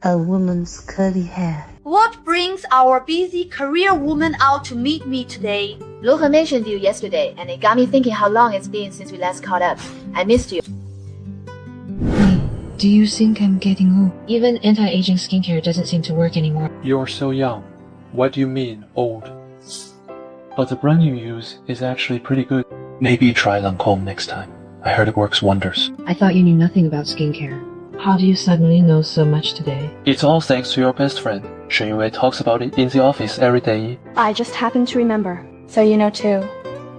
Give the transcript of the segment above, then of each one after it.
a woman's curly hair. What brings our busy career woman out to meet me today? Luhe mentioned you yesterday, and it got me thinking how long it's been since we last caught up. I missed you. Do you think I'm getting old? Even anti-aging skincare doesn't seem to work anymore. You're so young. What do you mean, old? But the brand you use is actually pretty good. Maybe try Lancome next time. I heard it works wonders. I thought you knew nothing about skincare. How do you suddenly know so much today? It's all thanks to your best friend. Shen Yunwei talks about it in the office every day. I just happen to remember, so you know too.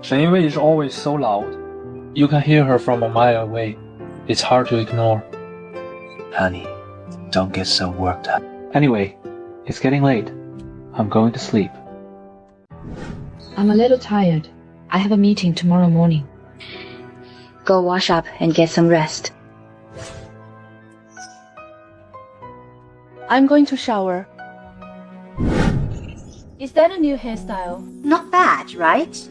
Shen Yunwei is always so loud. You can hear her from a mile away. It's hard to ignore. Honey, don't get so worked up. Anyway, it's getting late. I'm going to sleep. I'm a little tired. I have a meeting tomorrow morning. Go wash up and get some rest. I'm going to shower. Is that a new hairstyle? Not bad, right?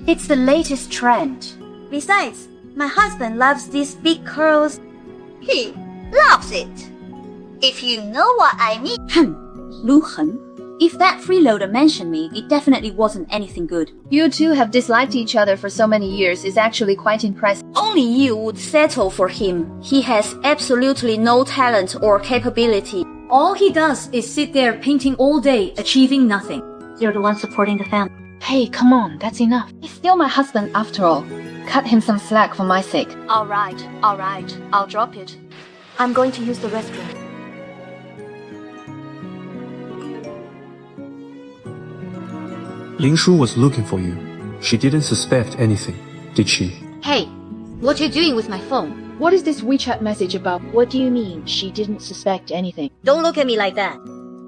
It's the latest trend. Besides, my husband loves these big curls. He loves it. If you know what I mean. Lu Heng. If that freeloader mentioned me, it definitely wasn't anything good. You two have disliked each other for so many years. It's actually quite impressive. Only you would settle for him. He has absolutely no talent or capability. All he does is sit there painting all day, achieving nothing. You're the one supporting the family. Hey, come on, that's enough. He's still my husband after all. Cut him some slack for my sake. Alright, I'll drop it. I'm going to use the restroom. Lin Shu was looking for you. She didn't suspect anything, did she? Hey, what you doing with my phone? What is this WeChat message about? What do you mean, she didn't suspect anything? Don't look at me like that.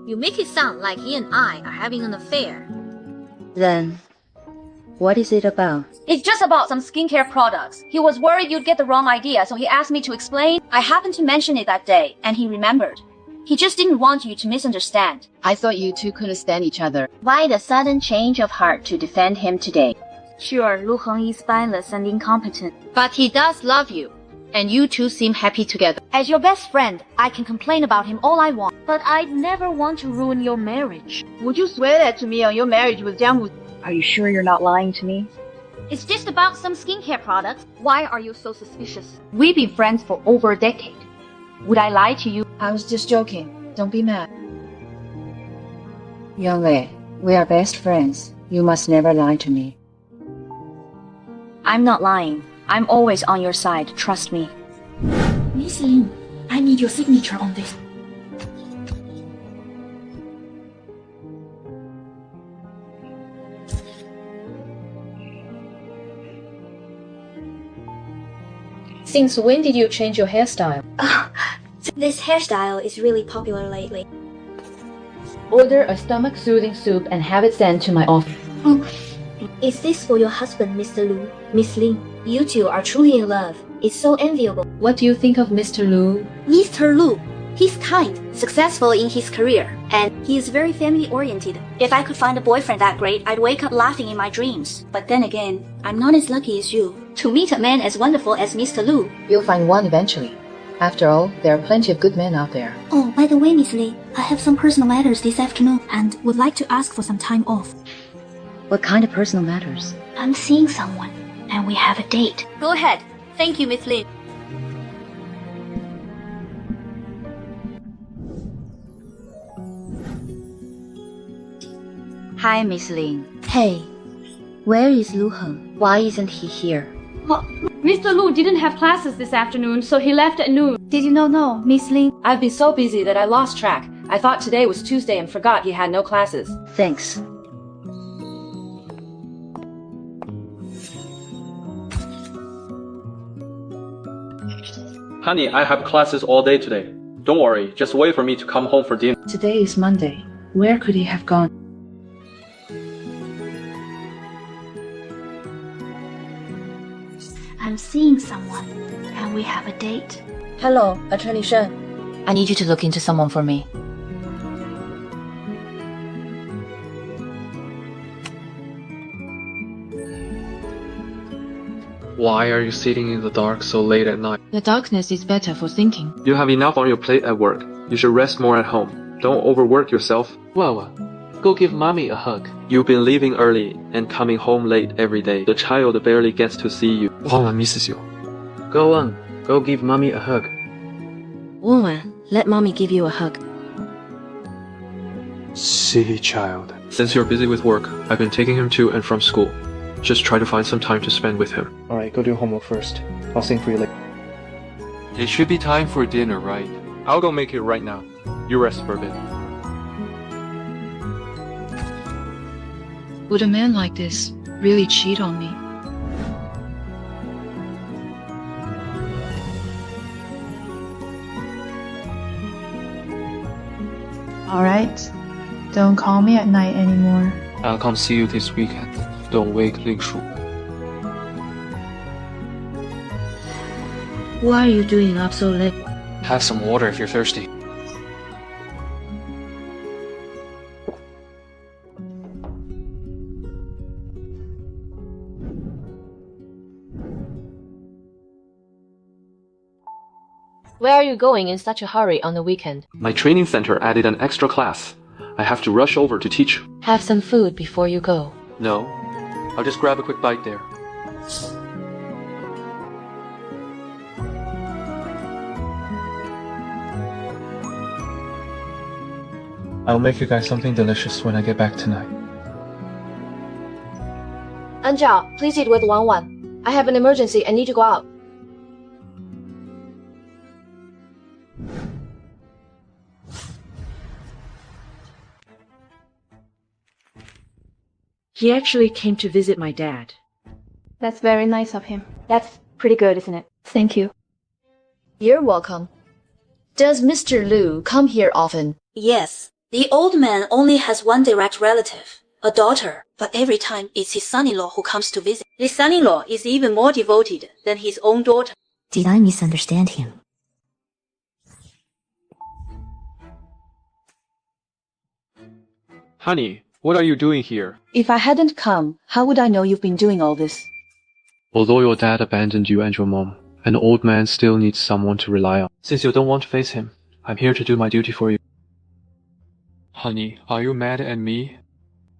You make it sound like he and I are having an affair. Then, what is it about? It's just about some skincare products. He was worried you'd get the wrong idea, so he asked me to explain. I happened to mention it that day, and he remembered. He just didn't want you to misunderstand. I thought you two couldn't stand each other. Why the sudden change of heart to defend him today? Sure, Lu Heng is spineless and incompetent. But he does love you. And you two seem happy together. As your best friend, I can complain about him all I want. But I'd never want to ruin your marriage. Would you swear that to me on your marriage with Jiang Wu? Are you sure you're not lying to me? It's just about some skincare products. Why are you so suspicious? We've been friends for over a decade. Would I lie to you? I was just joking. Don't be mad. Yunwei, we are best friends. You must never lie to me. I'm not lying. I'm always on your side, trust me. Miss Lin, I need your signature on this. Since when did you change your hairstyle? This hairstyle is really popular lately. Order a stomach-soothing soup and have it sent to my office. Is this for your husband, Mr. Lu? Miss Lin, you two are truly in love. It's so enviable. What do you think of Mr. Lu? Mr. Lu, he's kind, successful in his career, and he is very family-oriented. If I could find a boyfriend that great, I'd wake up laughing in my dreams. But then again, I'm not as lucky as you to meet a man as wonderful as Mr. Lu. You'll find one eventually. After all, there are plenty of good men out there. Oh, by the way, Miss Li, I have some personal matters this afternoon and would like to ask for some time off. What kind of personal matters? I'm seeing someone, and we have a date. Go ahead. Thank you, Miss Lin. Hi, Miss Lin. Hey. Where is Lu Heng? Why isn't he here? Mr. Lu didn't have classes this afternoon, so he left at noon. Did you not know, Miss Lin? I've been so busy that I lost track. I thought today was Tuesday and forgot he had no classes. Thanks. Honey, I have classes all day today. Don't worry, just wait for me to come home for dinner. Today is Monday. Where could he have gone? I'm seeing someone, and we have a date. Hello, Attorney Shen. I need you to look into someone for me. Why are you sitting in the dark so late at night? The darkness is better for thinking. You have enough on your plate at work. You should rest more at home. Don't overwork yourself. Wawa, go give mommy a hug. You've been leaving early and coming home late every day. The child barely gets to see you. Wawa misses you. Go on, go give mommy a hug. Woman, let mommy give you a hug. Silly child. Since you're busy with work, I've been taking him to and from school. Just try to find some time to spend with him. Alright, go do homework first. I'll sing for you later. It should be time for dinner, right? I'll go make it right now. You rest for a bit. Would a man like this really cheat on me? Alright, don't call me at night anymore. I'll come see you this weekend. Don't wake Lin Shu. Why are you doing up so late? Have some water if you're thirsty. Where are you going in such a hurry on the weekend? My training center added an extra class. I have to rush over to teach. Have some food before you go. No, I'll just grab a quick bite there. I'll make you guys something delicious when I get back tonight. Anjia, please eat with Wan. I have an emergency and need to go out. He actually came to visit my dad. That's very nice of him. That's pretty good, isn't it? Thank you. You're welcome. Does Mr. Liu come here often? Yes. The old man only has one direct relative, a daughter, but every time it's his son-in-law who comes to visit. His son-in-law is even more devoted than his own daughter. Did I misunderstand him? Honey, what are you doing here? If I hadn't come, how would I know you've been doing all this? Although your dad abandoned you and your mom, an old man still needs someone to rely on. Since you don't want to face him, I'm here to do my duty for you. Honey, are you mad at me?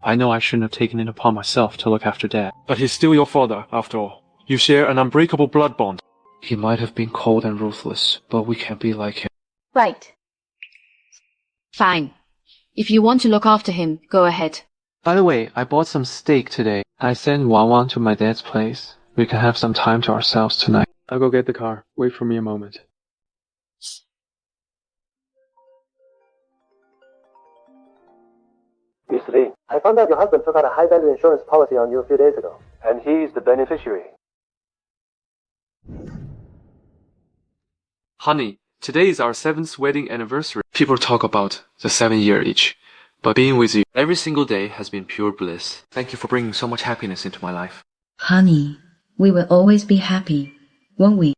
I know I shouldn't have taken it upon myself to look after Dad. But he's still your father, after all. You share an unbreakable blood bond. He might have been cold and ruthless, but we can't be like him. Right. Fine. If you want to look after him, go ahead. By the way, I bought some steak today. I sent Wan to my dad's place. We can have some time to ourselves tonight. I'll go get the car. Wait for me a moment. Miss Lee, I found out your husband took out a high-value insurance policy on you a few days ago, and he's the beneficiary. Honey, today is our 7th wedding anniversary. People talk about the 7-year itch, but being with you every single day has been pure bliss. Thank you for bringing so much happiness into my life. Honey, we will always be happy, won't we?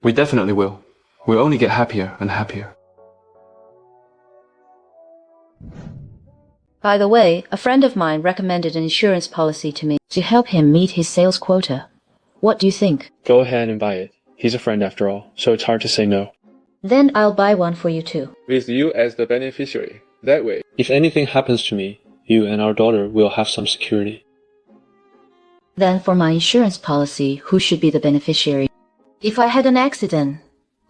We definitely will. We'll only get happier and happier. By the way, a friend of mine recommended an insurance policy to me to help him meet his sales quota. What do you think? Go ahead and buy it. He's a friend after all, so it's hard to say no. Then I'll buy one for you too. With you as the beneficiary. That way, if anything happens to me, you and our daughter will have some security. Then for my insurance policy, who should be the beneficiary? If I had an accident,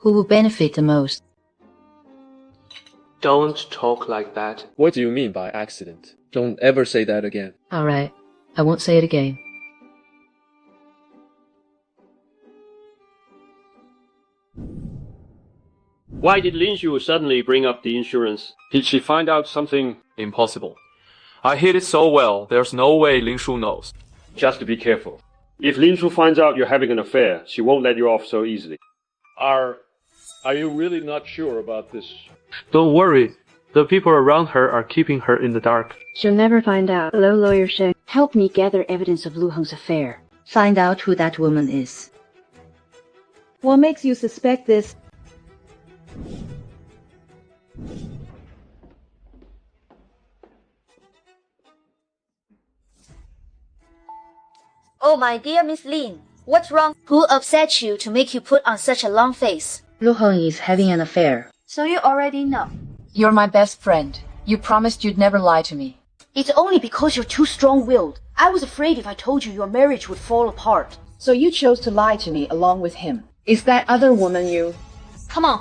who will benefit the most? Don't talk like that. What do you mean by accident? Don't ever say that again. Alright, I won't say it again. Why did Lin Shu suddenly bring up the insurance? Did she find out something? Impossible. I hid it so well, there's no way Lin Shu knows. Just to be careful. If Lin Shu finds out you're having an affair, she won't let you off so easily. Are you really not sure about this? Don't worry. The people around her are keeping her in the dark. She'll never find out. Hello, Lawyer Shen. Help me gather evidence of Lu Heng's affair. Find out who that woman is. What makes you suspect this? Oh, my dear Miss Lin, what's wrong? Who upset you to make you put on such a long face? Lu Heng is having an affair. So you already know. You're my best friend. You promised you'd never lie to me. It's only because you're too strong-willed. I was afraid if I told you your marriage would fall apart. So you chose to lie to me along with him. Is that other woman you? Come on.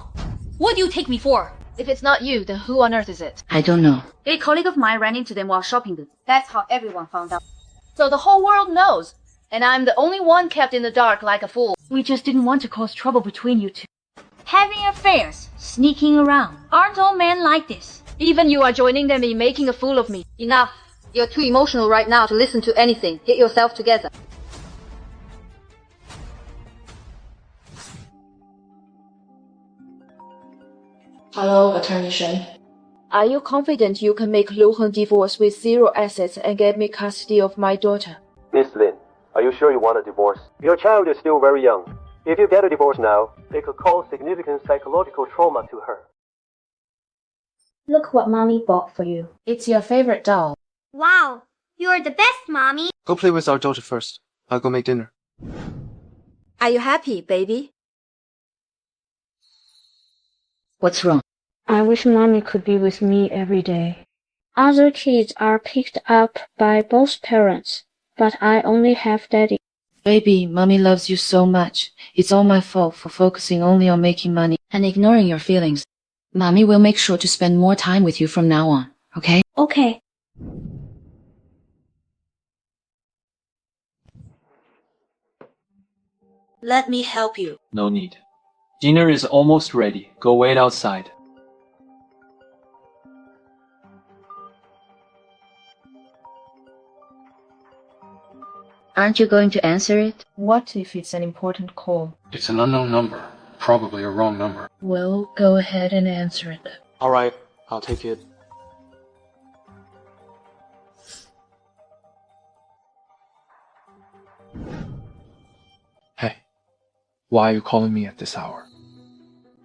What do you take me for? If it's not you, then who on earth is it? I don't know. A colleague of mine ran into them while shopping. That's how everyone found out. So the whole world knows. And I'm the only one kept in the dark like a fool. We just didn't want to cause trouble between you two. Having affairs, sneaking around. Aren't all men like this? Even you are joining them in making a fool of me. Enough. You're too emotional right now to listen to anything. Get yourself together. Hello, Attorney Shen. Are you confident you can make Lu Heng divorce with zero assets and get me custody of my daughter? Miss Lin, are you sure you want a divorce? Your child is still very young. If you get a divorce now, it could cause significant psychological trauma to her. Look what Mommy bought for you. It's your favorite doll. Wow, you're the best, Mommy. Go play with our daughter first. I'll go make dinner. Are you happy, baby? What's wrong? I wish Mommy could be with me every day. Other kids are picked up by both parents, but I only have Daddy. Baby, Mommy loves you so much. It's all my fault for focusing only on making money and ignoring your feelings. Mommy will make sure to spend more time with you from now on, okay? Okay. Let me help you. No need. Dinner is almost ready. Go wait outside. Aren't you going to answer it? What if it's an important call? It's an unknown number. Probably a wrong number. Well, go ahead and answer it. Alright, I'll take it. Hey, why are you calling me at this hour?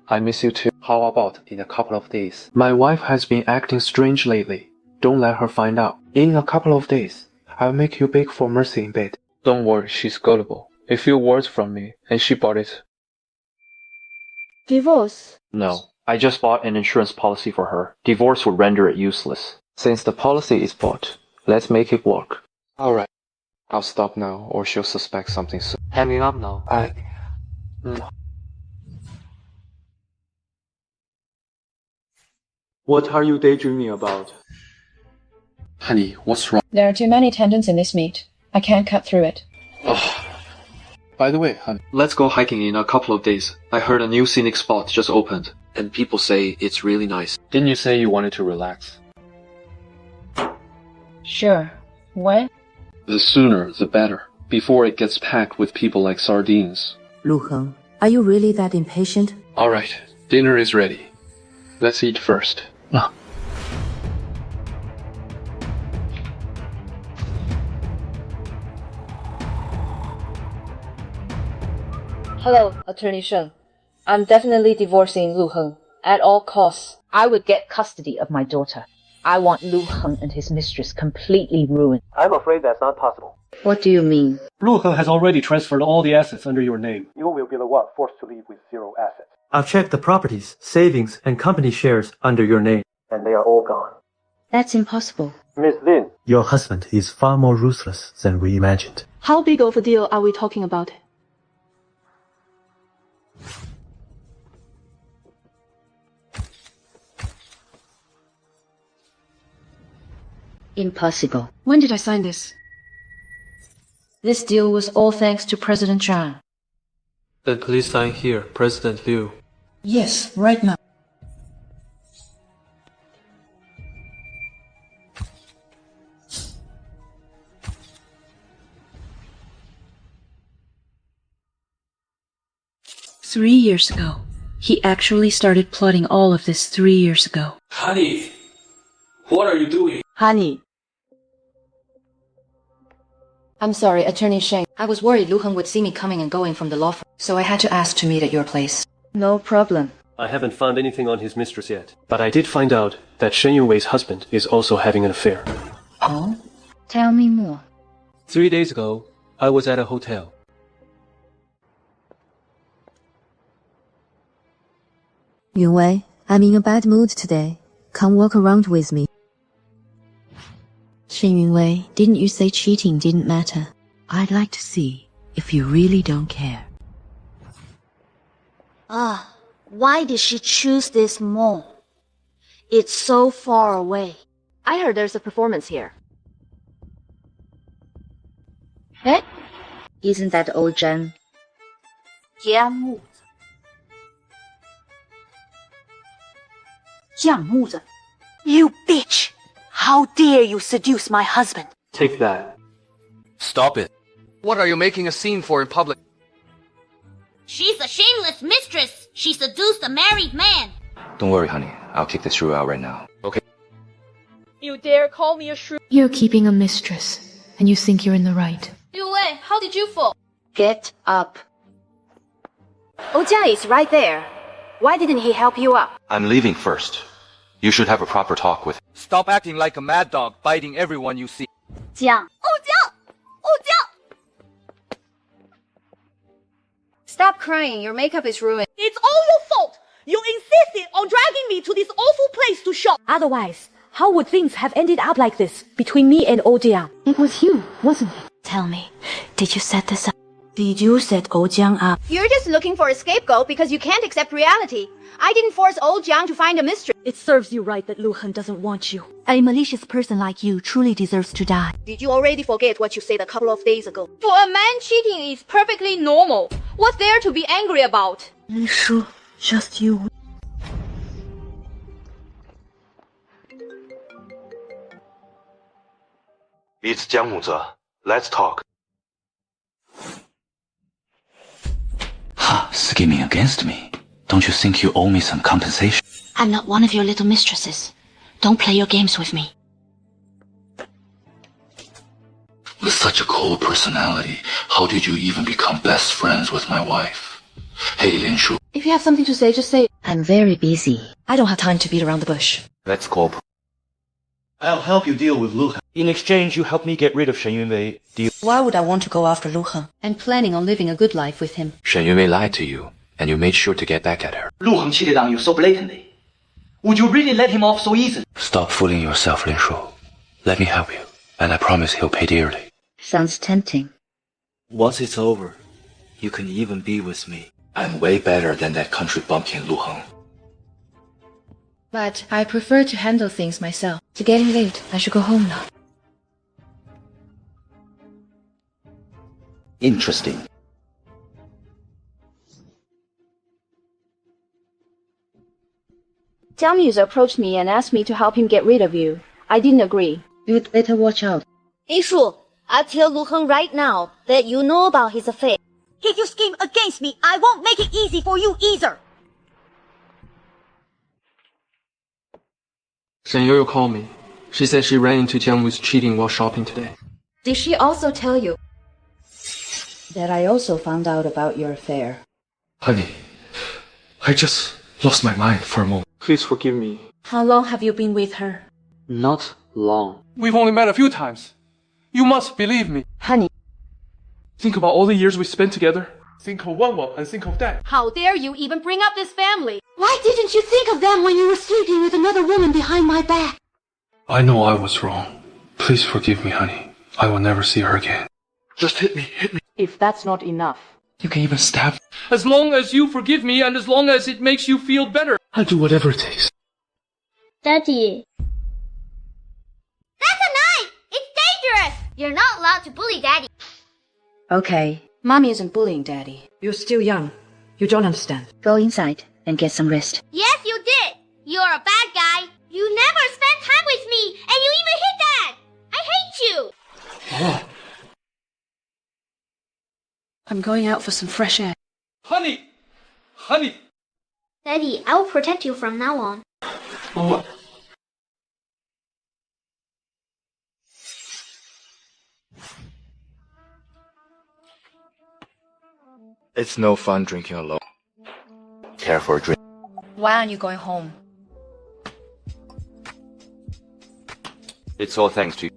I miss you too. How about in a couple of days? My wife has been acting strange lately. Don't let her find out. In a couple of days, I'll make you beg for mercy in bed. Don't worry, she's gullible. A few words from me, and she bought it. Divorce? No, I just bought an insurance policy for her. Divorce would render it useless. Since the policy is bought, let's make it work. Alright, I'll stop now, or she'll suspect something soon. Hanging up now. What are you daydreaming about? Honey, what's wrong? There are too many tendons in this meat. I can't cut through it. By the way, honey, Let's go hiking in a couple of days. I heard a new scenic spot just opened. and people say it's really nice. Didn't you say you wanted to relax? Sure. When? The sooner, the better. Before it gets packed with people like sardines. Lu Heng, are you really that impatient? Alright, dinner is ready. Let's eat first. Hello, Attorney Shen. I'm definitely divorcing Lu Heng. At all costs. I would get custody of my daughter. I want Lu Heng and his mistress completely ruined. I'm afraid that's not possible. What do you mean? Lu Heng has already transferred all the assets under your name. You will be the one forced to leave with zero assets. I've checked the properties, savings, and company shares under your name. And they are all gone. That's impossible. Miss Lin. Your husband is far more ruthless than we imagined. How big of a deal are we talking about? Impossible. When did I sign this? This deal was all thanks to President Zhang. Then please sign here, President Liu. Yes, right now. Three years ago. He actually started plotting all of this 3 years ago. Honey, what are you doing? Honey. I'm sorry, Attorney Shen. I was worried Lu Heng would see me coming and going from the law firm, so I had to ask to meet at your place. No problem. I haven't found anything on his mistress yet, but I did find out that Shen Yunwei's husband is also having an affair. Oh? Tell me more. 3 days ago, I was at a hotel. Yunwei, I'm in a bad mood today. Come walk around with me. Shen Yunwei, didn't you say cheating didn't matter? I'd like to see if you really don't care. Why did she choose this mall? It's so far away. I heard there's a performance here. Eh? Isn't that old Jen? 姜木子。酱木子 You bitch! How dare you seduce my husband? Take that. Stop it. What are you making a scene for in public? She's a shameless mistress. She seduced a married man. Don't worry, honey. I'll kick the shrew out right now. Okay? You dare call me a shrew? You're keeping a mistress, and you think you're in the right. Yunwei, how did you fall? Get up. Ojia is right there. Why didn't he help you up? I'm leaving first. You should have a proper talk with him. Stop acting like a mad dog, biting everyone you see. 姜 Stop crying. Your makeup is ruined. It's all your fault. You insisted on dragging me to this awful place to shop. Otherwise, how would things have ended up like this between me and Ojiang? It was you, wasn't it? Tell me, did you set this up? Did you set Ojiang up? You're just looking for a scapegoat because you can't accept reality. I didn't force old Jiang to find a mistress. It serves you right that Lu Heng doesn't want you. A malicious person like you truly deserves to die. Did you already forget what you said a couple of days ago? For a man, cheating is perfectly normal. What's there to be angry about? Lin Shu, just you. It's Jiang Muze. Let's talk. Scheming against me. Don't you think you owe me some compensation? I'm not one of your little mistresses. Don't play your games with me. With such a cold personality, how did you even become best friends with my wife? Hey, Lin Shu. If you have something to say, just say it. I'm very busy. I don't have time to beat around the bush. Let's cooperate. I'll help you deal with Lu Heng. In exchange, you help me get rid of Shen Yunwei. Deal. Why would I want to go after Lu Heng? I'm planning on living a good life with him. Shen Yunwei lied to you, and you made sure to get back at her. Lu Heng cheated on you so blatantly. Would you really let him off so easily? Stop fooling yourself, Lin Shu. Let me help you, and I promise he'll pay dearly. Sounds tempting. Once it's over, you can even be with me. I'm way better than that country bumpkin Lu Heng. But I prefer to handle things myself. It's getting late. I should go home now. Interesting. Jiang Muze approached me and asked me to help him get rid of you. I didn't agree. You'd better watch out. Lin Shu, I'll tell Lu Heng right now that you know about his affair. If you scheme against me, I won't make it easy for you either. Shen Yunwei called me. She said she ran into Jiang Wu's cheating while shopping today. Did she also tell you that I also found out about your affair? Honey, I just lost my mind for a moment. Please forgive me. How long have you been with her? Not long. We've only met a few times. You must believe me. Honey. Think about all the years we spent together. Think of Wanwan and think of Dad. How dare you even bring up this family? Why didn't you think of them when you were sleeping with another woman behind my back? I know I was wrong. Please forgive me, honey. I will never see her again. Just hit me, hit me. If that's not enough. You can even stab me. As long as you forgive me and as long as it makes you feel better, I'll do whatever it takes. Daddy. That's a knife! It's dangerous! You're not allowed to bully Daddy. Okay. Mommy isn't bullying Daddy. You're still young. You don't understand. Go inside and get some rest. Yes, you did! You're a bad guy. You never spent time with me, and you even hit Dad! I hate you! Oh. I'm going out for some fresh air. Honey! Honey! Daddy, I will protect you from now on. Oh. It's no fun drinking alone. Care for a drink. Why aren't you going home? It's all thanks to you.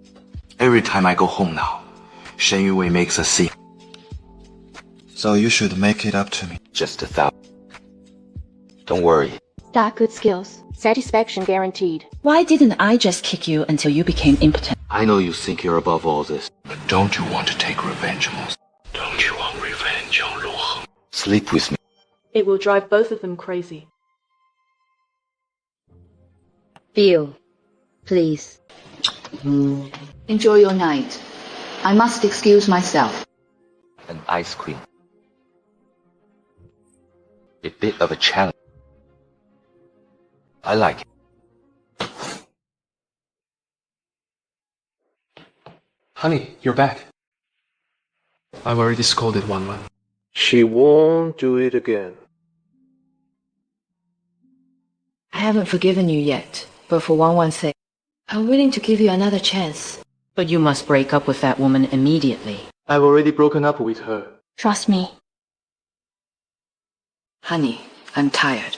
Every time I go home now, Shen Yunwei makes a scene. So you should make it up to me. Just 1,000. Don't worry. Got good skills. Satisfaction guaranteed. Why didn't I just kick you until you became impotent? I know you think you're above all this, but don't you want to take revenge, Mos? Don't you want revenge on Lu Heng? Sleep with me. It will drive both of them crazy. Bill, please. Enjoy your night. I must excuse myself. An ice cream. A bit of a challenge. I like it. Honey, you're back. I've already scolded Wanwan. She won't do it again. I haven't forgiven you yet, but for Wanwan's sake, I'm willing to give you another chance. But you must break up with that woman immediately. I've already broken up with her. Trust me. Honey, I'm tired.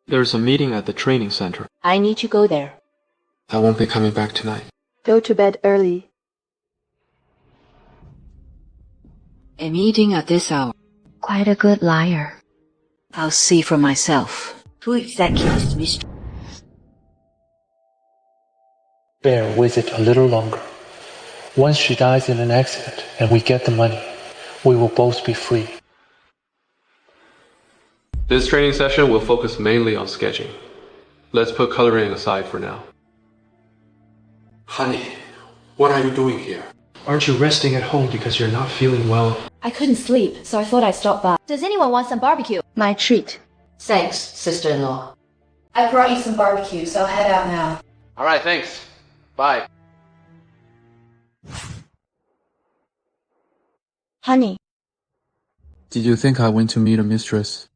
There's a meeting at the training center. I need to go there. I won't be coming back tonight. Go to bed early. A meeting at this hour. Quite a good liar. I'll see for myself. Who exactly is Mr. Bear with it a little longer. Once she dies in an accident and we get the money, we will both be free. This training session will focus mainly on sketching. Let's put coloring aside for now. Honey, what are you doing here? Aren't you resting at home because you're not feeling well? I couldn't sleep, so I thought I'd stop by. Does anyone want some barbecue? My treat. Thanks, sister-in-law. I brought you some barbecue, so I'll head out now. Alright, thanks. Bye. Honey. Did you think I went to meet a mistress?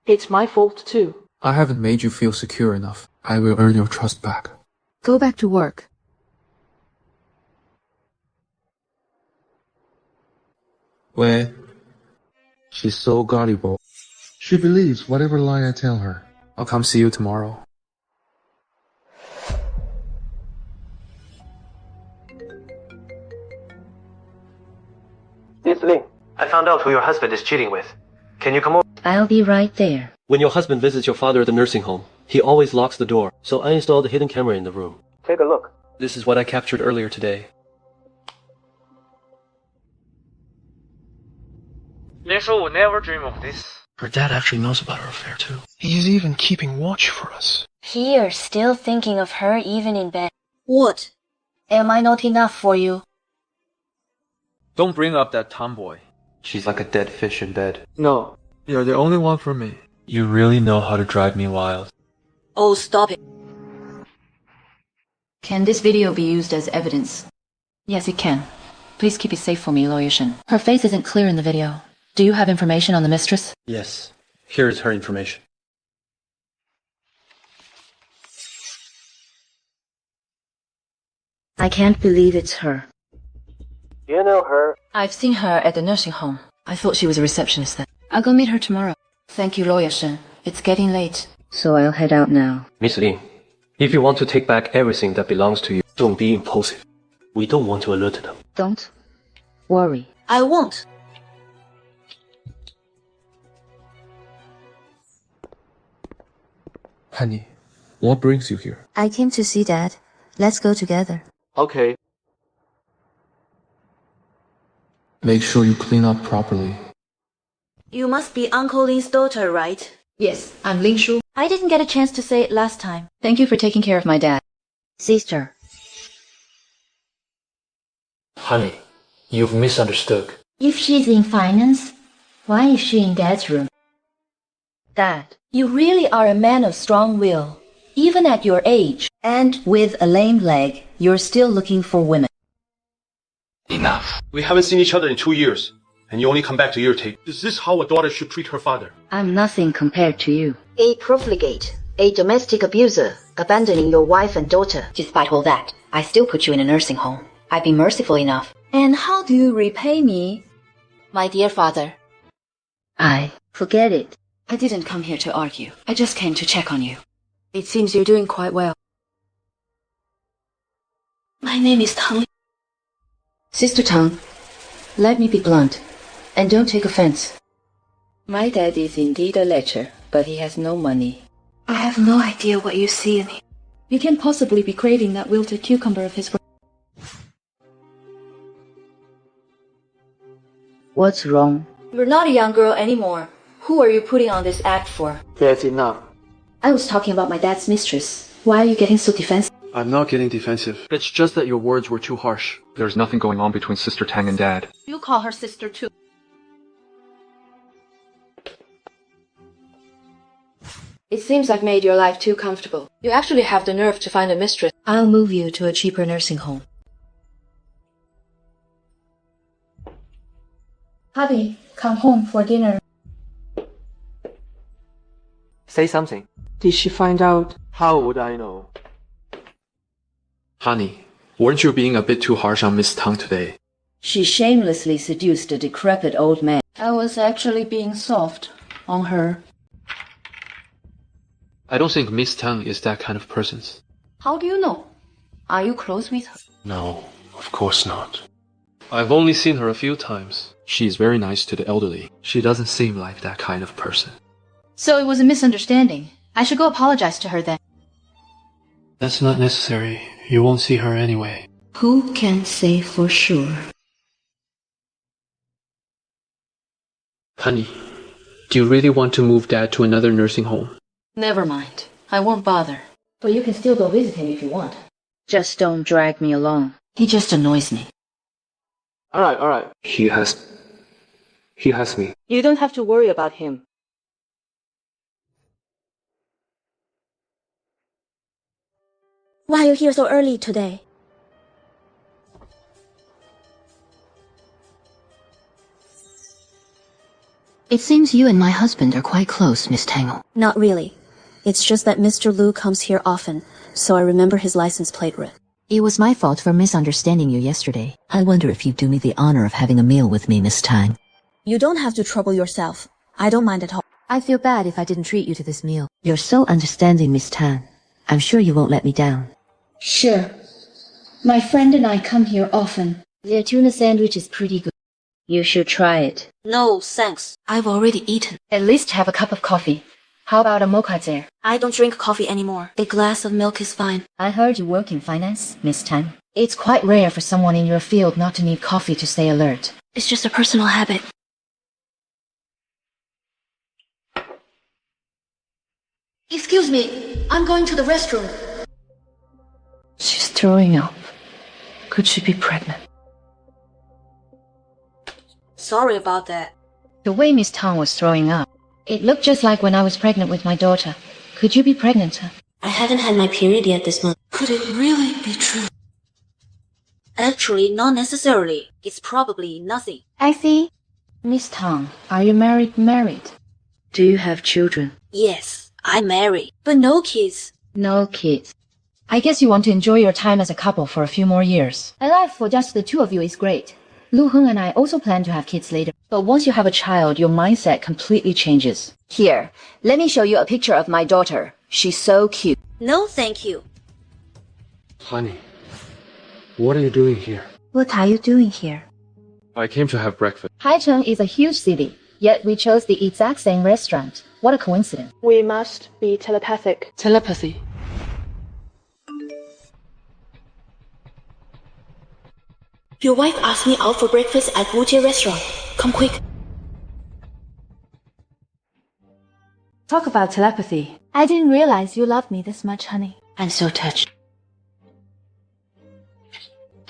It's my fault too. I haven't made you feel secure enough. I will earn your trust back. Go back to work. Where? She's so gullible. She believes whatever lie I tell her. I'll come see you tomorrow. It's Lin. I found out who your husband is cheating with. Can you come over? I'll be right there. When your husband visits your father at the nursing home, he always locks the door, so I installed a hidden camera in the room. Take a look. This is what I captured earlier today. Lin Shu would never dream of this. Her dad actually knows about our affair too. He's even keeping watch for us. You're still thinking of her even in bed. What? Am I not enough for you? Don't bring up that tomboy. She's like a dead fish in bed. No, You're the only one for me. You really know how to drive me wild. Oh, stop it. Can this video be used as evidence? Yes, it can. Please keep it safe for me, Lawyer Shen. Her face isn't clear in the video. Do you have information on the mistress? Yes, here is her information. I can't believe it's her. You know her? I've seen her at the nursing home. I thought she was a receptionist then. I'll go meet her tomorrow. Thank you, Lawyer Shen. It's getting late. So I'll head out now. Miss Lin, if you want to take back everything that belongs to you, don't be impulsive. We don't want to alert them. Don't worry. I won't. Honey, what brings you here? I came to see Dad. Let's go together. Okay. Make sure you clean up properly. You must be Uncle Lin's daughter, right? Yes, I'm Lin Shu. I didn't get a chance to say it last time. Thank you for taking care of my dad. Sister. Honey, you've misunderstood. If she's in finance, why is she in Dad's room? Dad, you really are a man of strong will, even at your age. And with a lame leg, you're still looking for women. Enough. We haven't seen each other in 2 years, and you only come back to irritate. Is this how a daughter should treat her father? I'm nothing compared to you. A profligate, a domestic abuser, abandoning your wife and daughter. Despite all that, I still put you in a nursing home. I've been merciful enough. And how do you repay me? My dear father. Forget it. I didn't come here to argue. I just came to check on you. It seems you're doing quite well. My name is Tang. Sister Tang, let me be blunt, and don't take offense. My dad is indeed a lecher, but he has no money. I have no idea what you see in him. You can't possibly be craving that wilted cucumber of his. What's wrong? You're not a young girl anymore. Who are you putting on this act for? That's enough. I was talking about my dad's mistress. Why are you getting so defensive? I'm not getting defensive. It's just that your words were too harsh. There's nothing going on between Sister Tang and Dad. You call her sister too. It seems I've made your life too comfortable. You actually have the nerve to find a mistress. I'll move you to a cheaper nursing home. Hubby, come home for dinner. Say something. Did she find out? How would I know? Honey, weren't you being a bit too harsh on Miss Tang today? She shamelessly seduced a decrepit old man. I was actually being soft on her. I don't think Miss Tang is that kind of person. How do you know? Are you close with her? No, of course not. I've only seen her a few times. She's very nice to the elderly. She doesn't seem like that kind of person. So it was a misunderstanding. I should go apologize to her then. That's not necessary. You won't see her anyway. Who can say for sure? Honey, do you really want to move Dad to another nursing home? Never mind. I won't bother. But you can still go visit him if you want. Just don't drag me along. He just annoys me. Alright. He has me. You don't have to worry about him. Why are you here so early today? It seems you and my husband are quite close, Miss Tangle. Not really. It's just that Mr. Lu comes here often, so I remember his license plate written. It was my fault for misunderstanding you yesterday. I wonder if you'd do me the honor of having a meal with me, Miss Tang. You don't have to trouble yourself. I don't mind at all. I'd feel bad if I didn't treat you to this meal. You're so understanding, Miss Tang. I'm sure you won't let me down. Sure. My friend and I come here often. Their tuna sandwich is pretty good. You should try it. No, thanks. I've already eaten. At least have a cup of coffee. How about a mocha there? I don't drink coffee anymore. A glass of milk is fine. I heard you work in finance, Miss Tang. It's quite rare for someone in your field not to need coffee to stay alert. It's just a personal habit. Excuse me, I'm going to the restroom. She's throwing up. Could she be pregnant? Sorry about that. The way Miss Tang was throwing up, it looked just like when I was pregnant with my daughter. Could you be pregnant, sir? I haven't had my period yet this month. Could it really be true? Actually, not necessarily. It's probably nothing. I see. Miss Tang, are you married? Do you have children? Yes, I'm married, but no kids. No kids. I guess you want to enjoy your time as a couple for a few more years. A life for just the two of you is great. Lu Heng and I also plan to have kids later. But once you have a child, your mindset completely changes. Here, let me show you a picture of my daughter. She's so cute. No, thank you. Honey, what are you doing here? What are you doing here? I came to have breakfast. Haicheng is a huge city, yet we chose the exact same restaurant. What a coincidence. We must be telepathic. Telepathy. Your wife asked me out for breakfast at Wujie restaurant. Come quick. Talk about telepathy. I didn't realize you loved me this much, honey. I'm so touched.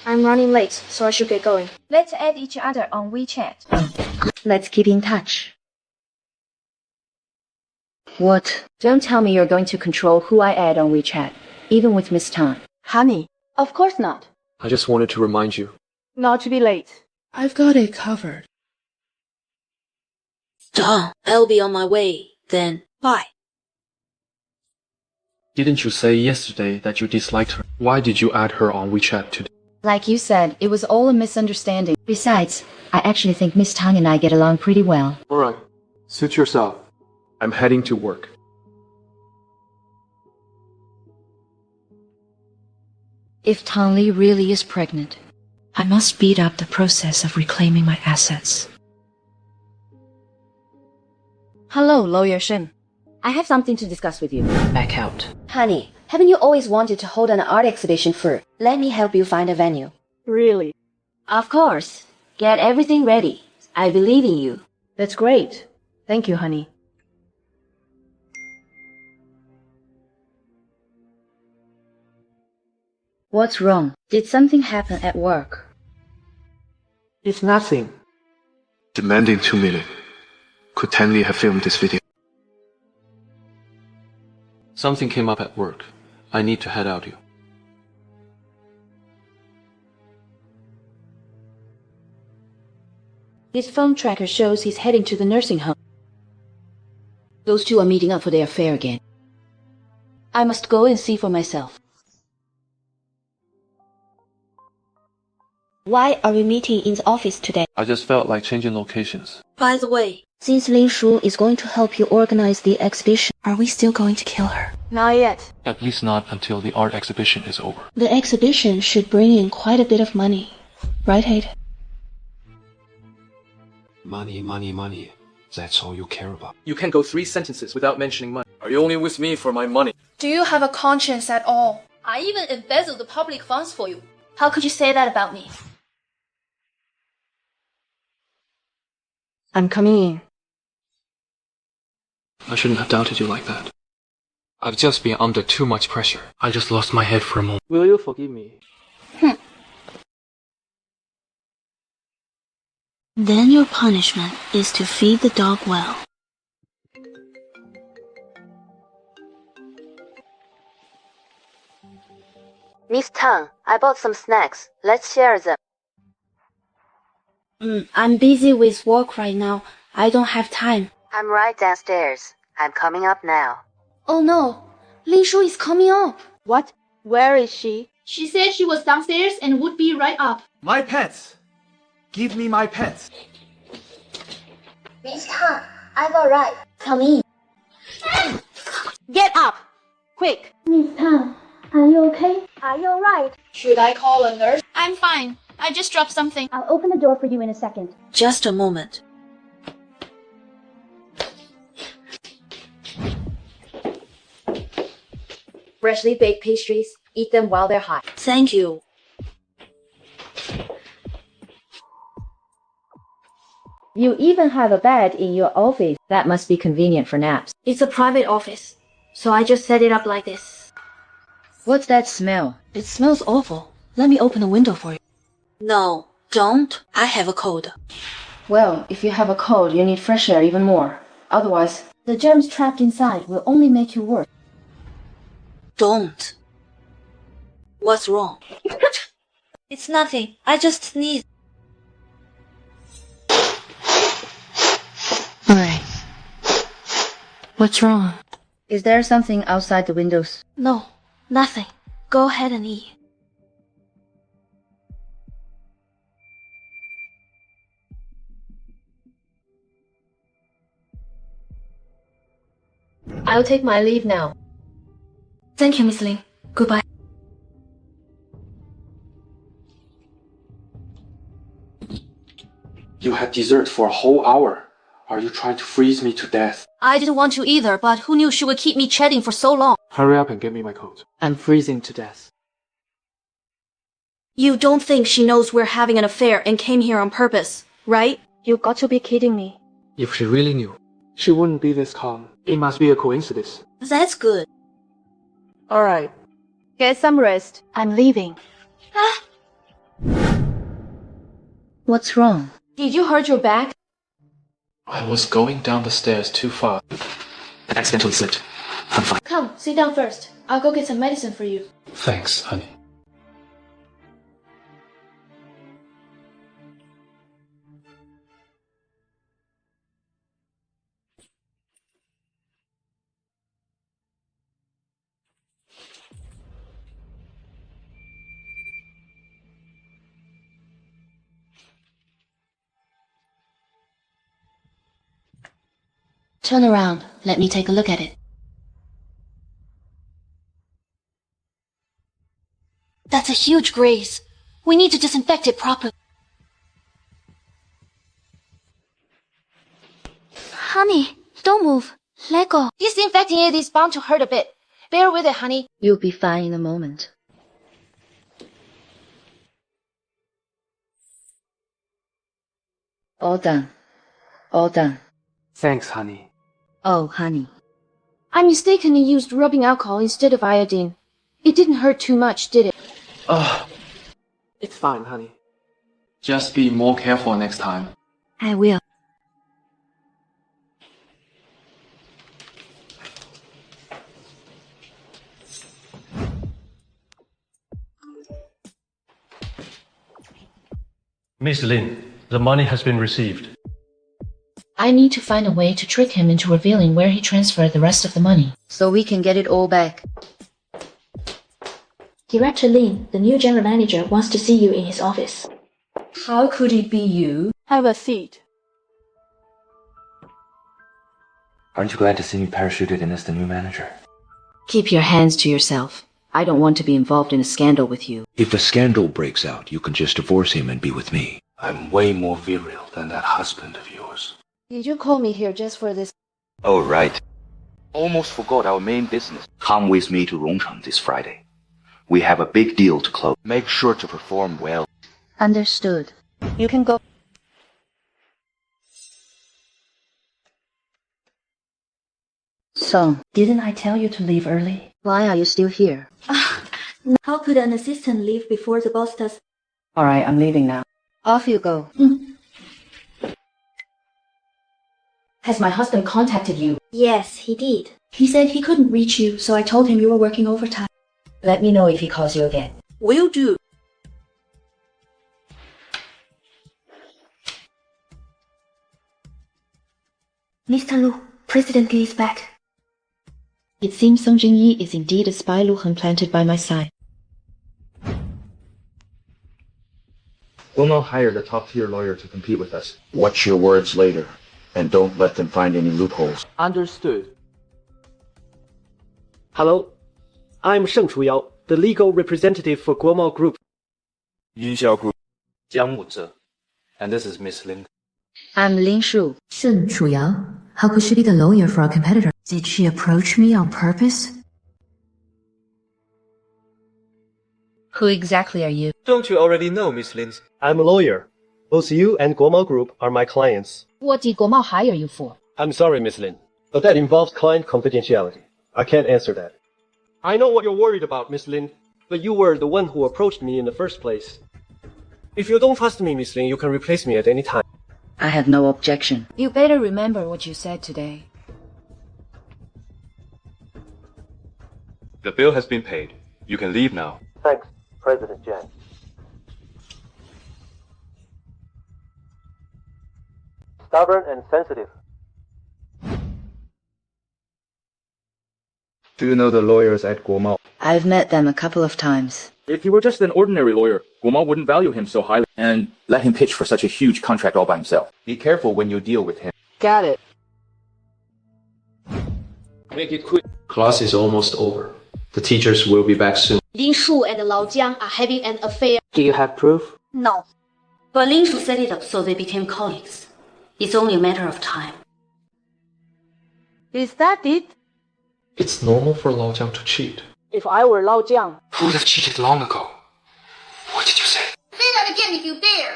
I'm running late, so I should get going. Let's add each other on WeChat. Let's keep in touch. What? Don't tell me you're going to control who I add on WeChat, even with Miss Tang. Honey, of course not. I just wanted to remind you. Not to be late. I've got it covered. Duh, I'll be on my way, then. Bye. Didn't you say yesterday that you disliked her? Why did you add her on WeChat today? Like you said, it was all a misunderstanding. Besides, I actually think Miss Tang and I get along pretty well. Alright, suit yourself. I'm heading to work. If Tang Li really is pregnant, I must speed up the process of reclaiming my assets. Hello, Lawyer Shen. I have something to discuss with you. Back out. Honey, haven't you always wanted to hold an art exhibition first? Let me help you find a venue. Really? Of course. Get everything ready. I believe in you. That's great. Thank you, honey. What's wrong? Did something happen at work? It's nothing. Demanding 2 million. Could Tanley have filmed this video? Something came up at work. I need to head out here. His phone tracker shows he's heading to the nursing home. Those two are meeting up for their affair again. I must go and see for myself. Why are we meeting in the office today? I just felt like changing locations. By the way, since Lin Shu is going to help you organize the exhibition, are we still going to kill her? Not yet. At least not until the art exhibition is over. The exhibition should bring in quite a bit of money. Right, Hayden? Money, money, money. That's all you care about. You can't go 3 sentences without mentioning money. Are you only with me for my money? Do you have a conscience at all? I even embezzled the public funds for you. How could you say that about me? I'm coming in. I shouldn't have doubted you like that. I've just been under too much pressure. I just lost my head for a moment. Will you forgive me? Then your punishment is to feed the dog well. Miss Tang, I bought some snacks. Let's share them. I'm busy with work right now. I don't have time. I'm right downstairs. I'm coming up now. Oh no, Lin Shu is coming up. What? Where is she? She said she was downstairs and would be right up. My pets! Give me my pets! Miss Tang, I'm alright. Come in. Get up! Quick! Miss Tang, are you okay? Are you alright? Should I call a nurse? I'm fine. I just dropped something. I'll open the door for you in a second. Just a moment. Freshly baked pastries. Eat them while they're hot. Thank you. You even have a bed in your office. That must be convenient for naps. It's a private office, so I just set it up like this. What's that smell? It smells awful. Let me open the window for you. No, don't. I have a cold. Well, if you have a cold, you need fresh air even more. Otherwise, the germs trapped inside will only make you worse. Don't. What's wrong? It's nothing. I just sneezed. Alright. What's wrong? Is there something outside the windows? No, nothing. Go ahead and eat. I'll take my leave now. Thank you, Miss Lin. Goodbye. You had dessert for a whole hour. Are you trying to freeze me to death? I didn't want to either, but who knew she would keep me chatting for so long? Hurry up and get me my coat. I'm freezing to death. You don't think she knows we're having an affair and came here on purpose, right? You got to be kidding me. If she really knew, she wouldn't be this calm. It must be a coincidence. That's good. Alright. Get some rest. I'm leaving. What's wrong? Did you hurt your back? I was going down the stairs too far. I accidentally slipped. I'm fine. Come, sit down first. I'll go get some medicine for you. Thanks, honey. Turn around. Let me take a look at it. That's a huge graze. We need to disinfect it properly. Honey, don't move. Let go. Disinfecting it is bound to hurt a bit. Bear with it, honey. You'll be fine in a moment. All done. All done. Thanks, honey. Oh, honey. I mistakenly used rubbing alcohol instead of iodine. It didn't hurt too much, did it? Oh, it's fine, honey. Just be more careful next time. I will. Miss Lin, the money has been received. I need to find a way to trick him into revealing where he transferred the rest of the money. So we can get it all back. Director Lin, the new general manager, wants to see you in his office. How could it be you? Have a seat. Aren't you glad to see me parachuted in as the new manager? Keep your hands to yourself. I don't want to be involved in a scandal with you. If a scandal breaks out, you can just divorce him and be with me. I'm way more virile than that husband of yours. Did you call me here just for this? Oh, right. Almost forgot our main business. Come with me to Rongcheng this Friday. We have a big deal to close. Make sure to perform well. Understood. You can go. So, didn't I tell you to leave early? Why are you still here? How could an assistant leave before the boss does? Alright, I'm leaving now. Off you go. Has my husband contacted you? Yes, he did. He said he couldn't reach you, so I told him you were working overtime. Let me know if he calls you again. Will do. Mr. Lu, President Li is back. It seems Song Jingyi is indeed a spy Lu Heng planted by my side. We'll now hire a top-tier lawyer to compete with us. Watch your words later, and don't let them find any loopholes. Understood. Hello, I'm Sheng Chuyao, the legal representative for Guomao Group. Yinxiao Group. Jiang Wuzhe. And this is Miss Lin. I'm Lin Shu. Shen Yunwei. How could she be the lawyer for our competitor? Did she approach me on purpose? Who exactly are you? Don't you already know, Miss Lin? I'm a lawyer. Both you and Guomao Group are my clients. What did Guomao hire you for? I'm sorry, Miss Lin, but that involves client confidentiality. I can't answer that. I know what you're worried about, Miss Lin, but you were the one who approached me in the first place. If you don't trust me, Miss Lin, you can replace me at any time. I have no objection. You better remember what you said today. The bill has been paid. You can leave now. Thanks, President Jiang. Stubborn and sensitive. Do you know the lawyers at Guomao? I've met them a couple of times. If he were just an ordinary lawyer, Guomao wouldn't value him so highly and let him pitch for such a huge contract all by himself. Be careful when you deal with him. Got it. Make it quick. Class is almost over. The teachers will be back soon. Lin Shu and Lao Jiang are having an affair. Do you have proof? No. But Lin Shu set it up so they became colleagues. It's only a matter of time. Is that it? It's normal for Lao Jiang to cheat. If I were Lao Jiang, Who would have cheated long ago? What did you say? Say that again if you dare!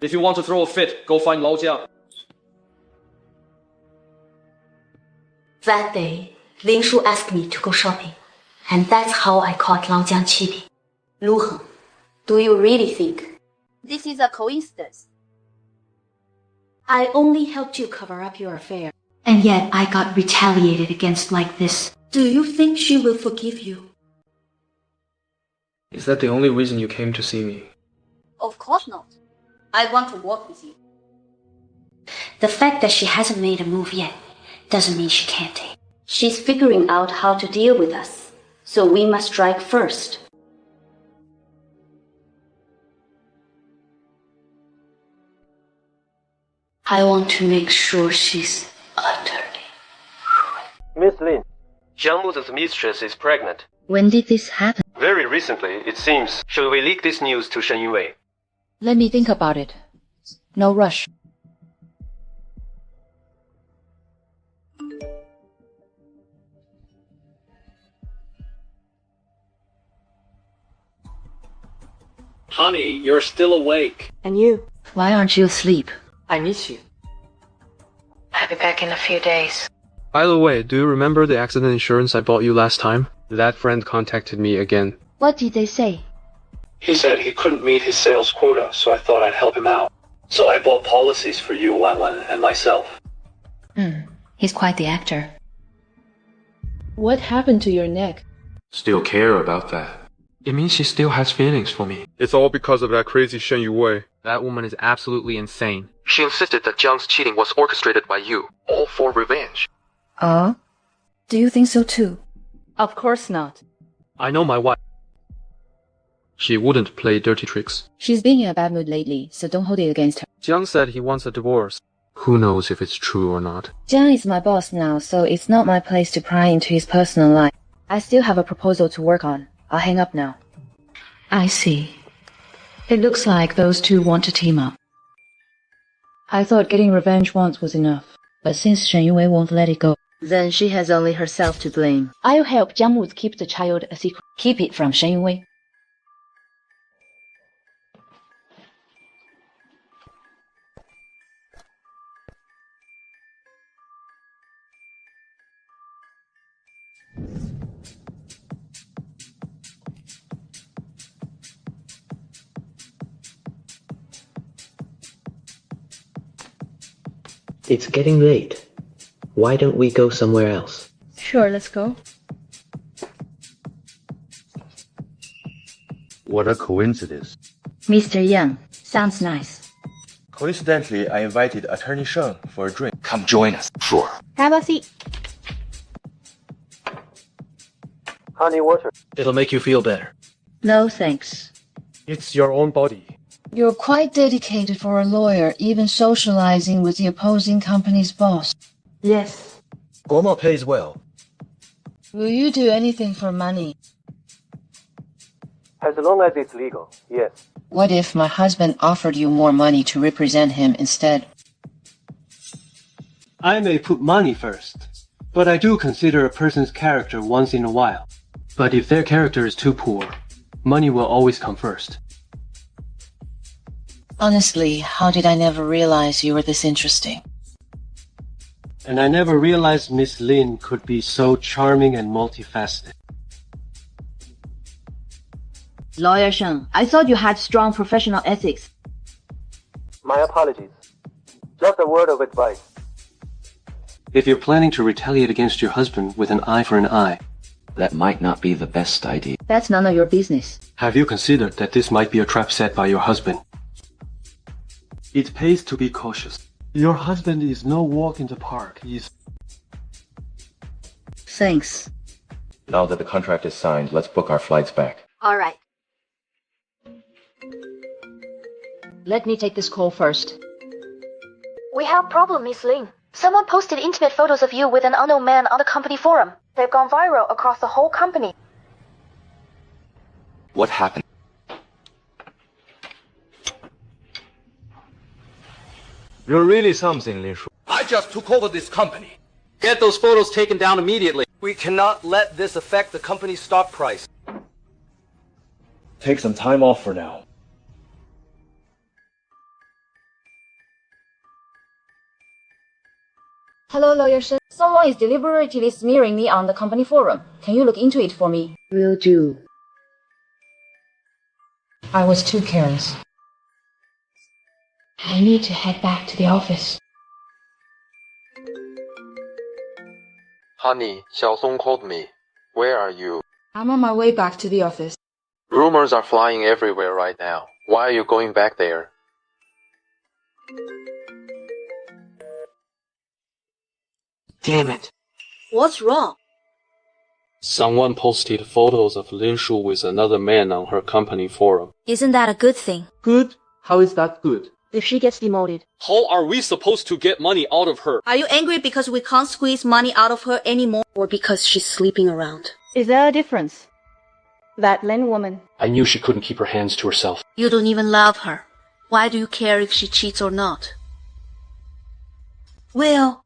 If you want to throw a fit, go find Lao Jiang. That day, Lin Shu asked me to go shopping. And that's how I caught Lao Jiang cheating. Lu Heng, do you really think this is a coincidence. I only helped you cover up your affair? And yet I got retaliated against like this. Do you think she will forgive you? Is that the only reason you came to see me? Of course not. I want to work with you. The fact that she hasn't made a move yet doesn't mean she can't. She's figuring out how to deal with us, so we must strike first. I want to make sure she's utterly Miss Lin, Jiang Mu's mistress is pregnant. When did this happen? Very recently, it seems. Shall we leak this news to Shen Yunwei? Let me think about it. No rush. Honey, you're still awake. And you? Why aren't you asleep? I miss you. I'll be back in a few days. By the way, do you remember the accident insurance I bought you last time? That friend contacted me again. What did they say? He said he couldn't meet his sales quota, so I thought I'd help him out. So I bought policies for you, Wanwan, and myself. He's quite the actor. What happened to your neck? Still care about that. It means she still has feelings for me. It's all because of that crazy Shen Yunwei. That woman is absolutely insane. She insisted that Jiang's cheating was orchestrated by you, all for revenge. Do you think so too? Of course not. I know my wife. She wouldn't play dirty tricks. She's been in a bad mood lately, so don't hold it against her. Jiang said he wants a divorce. Who knows if it's true or not? Jiang is my boss now, so it's not my place to pry into his personal life. I still have a proposal to work on. I'll hang up now. I see. It looks like those two want to team up. I thought getting revenge once was enough, but since Shen Yunwei won't let it go, then she has only herself to blame. I'll help Jiang Mu keep the child a secret. Keep it from Shen Yunwei. It's getting late. Why don't we go somewhere else? Sure, let's go. What a coincidence. Mr. Yang, sounds nice. Coincidentally, I invited Attorney Shen for a drink. Come join us. Sure. Have a seat. Honey water. It'll make you feel better. No, thanks. It's your own body. You're quite dedicated for a lawyer, even socializing with the opposing company's boss. Yes. Guomao pays well. Will you do anything for money? As long as it's legal, yes. What if my husband offered you more money to represent him instead? I may put money first, but I do consider a person's character once in a while. But if their character is too poor, money will always come first. Honestly, how did I never realize you were this interesting? And I never realized Miss Lin could be so charming and multifaceted. Lawyer Shen, I thought you had strong professional ethics. My apologies. Just a word of advice. If you're planning to retaliate against your husband with an eye for an eye, That might not be the best idea. That's none of your business. have you considered that this might be a trap set by your husband? It pays to be cautious. Your husband is no walk in the park. He's... Thanks. Now that the contract is signed, let's book our flights back. All right. Let me take this call first. We have a problem, Miss Lin. Someone posted intimate photos of you with an unknown man on the company forum. They've gone viral across the whole company. What happened? You're really something, Lin Shu. I just took over this company. Get those photos taken down immediately. We cannot let this affect the company's stock price. Take some time off for now. Hello, Lawyer Shen. Someone is deliberately smearing me on the company forum. Can you look into it for me? Will do. I was too careless. I need to head back to the office. Honey, Xiaosong called me. Where are you? I'm on my way back to the office. Rumors are flying everywhere right now. Why are you going back there? Damn it. What's wrong? Someone posted photos of Lin Shu with another man on her company forum. Isn't that a good thing? Good? How is that good? if she gets demoted. How are we supposed to get money out of her? Are you angry because we can't squeeze money out of her anymore, or because she's sleeping around? Is there a difference? That Lin woman. I knew she couldn't keep her hands to herself. You don't even love her. Why do you care if she cheats or not? Well,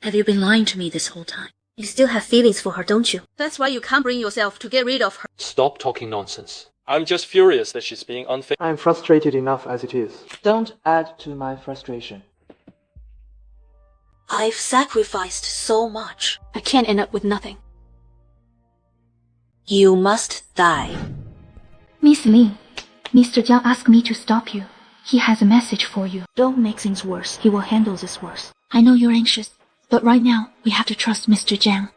have you been lying to me this whole time? You still have feelings for her, don't you? That's why you can't bring yourself to get rid of her. Stop talking nonsense. I'm just furious that she's being unfair. I'm frustrated enough as it is. Don't add to my frustration. I've sacrificed so much. I can't end up with nothing. You must die. Miss Lin, Mr. Jiang asked me to stop you. He has a message for you. Don't make things worse. He will handle this worse. I know you're anxious, but right now, we have to trust Mr. Jiang.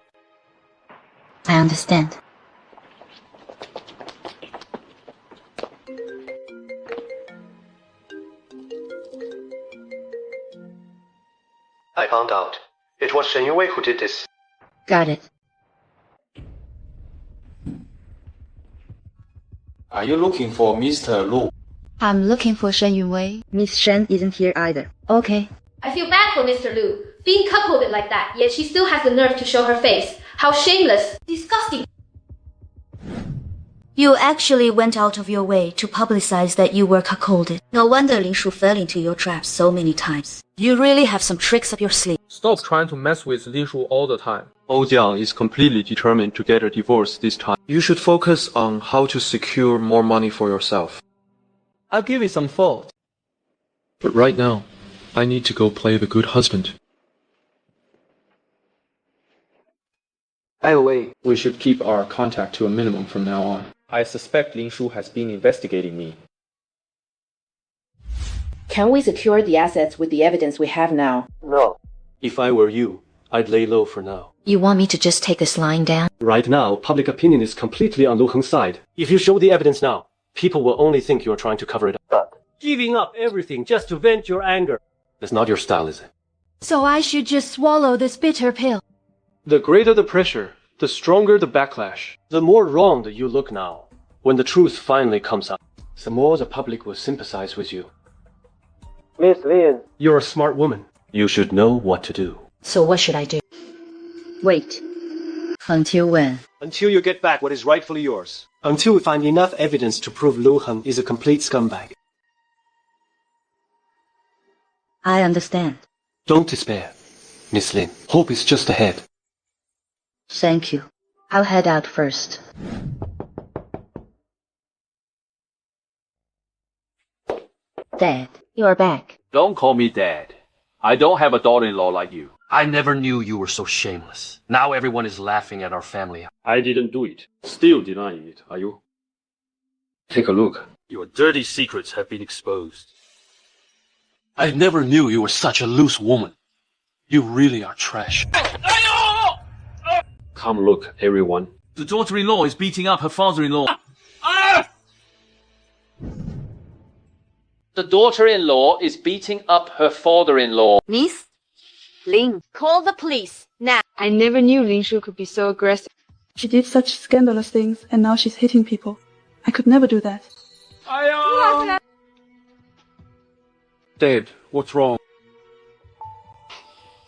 I understand. I found out. It was Shen Yunwei who did this. Got it. Are you looking for Mr. Lu? I'm looking for Shen Yunwei. Miss Shen isn't here either. Okay. I feel bad for Mr. Lu. Being cuckolded like that, yet she still has the nerve to show her face. How shameless. Disgusting. You actually went out of your way to publicize that you were cuckolded. No wonder Lin Shu fell into your trap so many times. You really have some tricks up your sleeve. Stop trying to mess with Lin Shu all the time. Jiang is completely determined to get a divorce this time. You should focus on how to secure more money for yourself. I'll give it some thought. But right now, I need to go play the good husband. By the way, We should keep our contact to a minimum from now on. I suspect Lin Shu has been investigating me. Can we secure the assets with the evidence we have now? No. If I were you, I'd lay low for now. You want me to just take this lying down? Right now, public opinion is completely on Lu Heng's side. If you show the evidence now, people will only think you're trying to cover it up. But giving up everything just to vent your anger. That's not your style, is it? So I should just swallow this bitter pill. The greater the pressure, the stronger the backlash. The more wronged you look now, when the truth finally comes out, the more the public will sympathize with you. Miss Lin, you're a smart woman. You should know what to do. So what should I do? Wait. Until when? Until you get back what is rightfully yours. Until we find enough evidence to prove Lu Heng is a complete scumbag. I understand. Don't despair, Miss Lin. Hope is just ahead. Thank you. I'll head out first. Dad, you're back. Don't call me Dad. I don't have a daughter-in-law like you. I never knew you were so shameless. Now everyone is laughing at our family. I didn't do it. Still denying it, are you? Take a look. Your dirty secrets have been exposed. I never knew you were such a loose woman. You really are trash. Come look, everyone. The daughter-in-law is beating up her father-in-law. The daughter-in-law is beating up her father-in-law. Miss Lin, call the police now. I never knew Lin Shu could be so aggressive. She did such scandalous things, and now she's hitting people. I could never do that. Dad, what's wrong?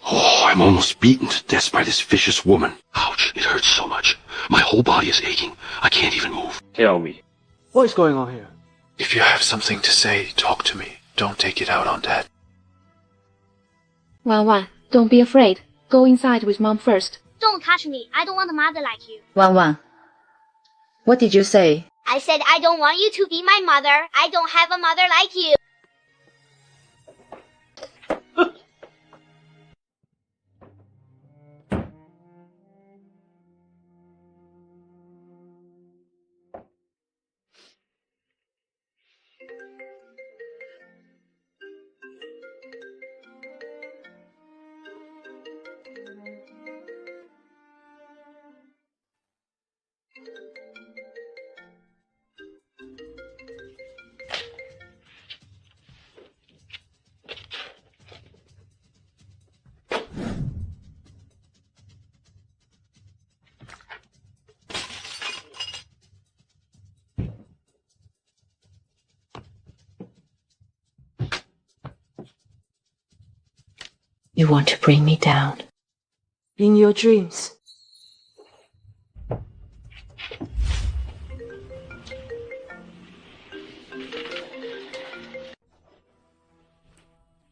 Oh, I'm almost beaten to death by this vicious woman. Ouch, it hurts so much. My whole body is aching. I can't even move. Tell me. What is going on here? If you have something to say, talk to me. Don't take it out on Dad. Wan, don't be afraid. Go inside with Mom first. Don't touch me. I don't want a mother like you. Wan, what did you say? I said I don't want you to be my mother. I don't have a mother like you. You want to bring me down. In your dreams.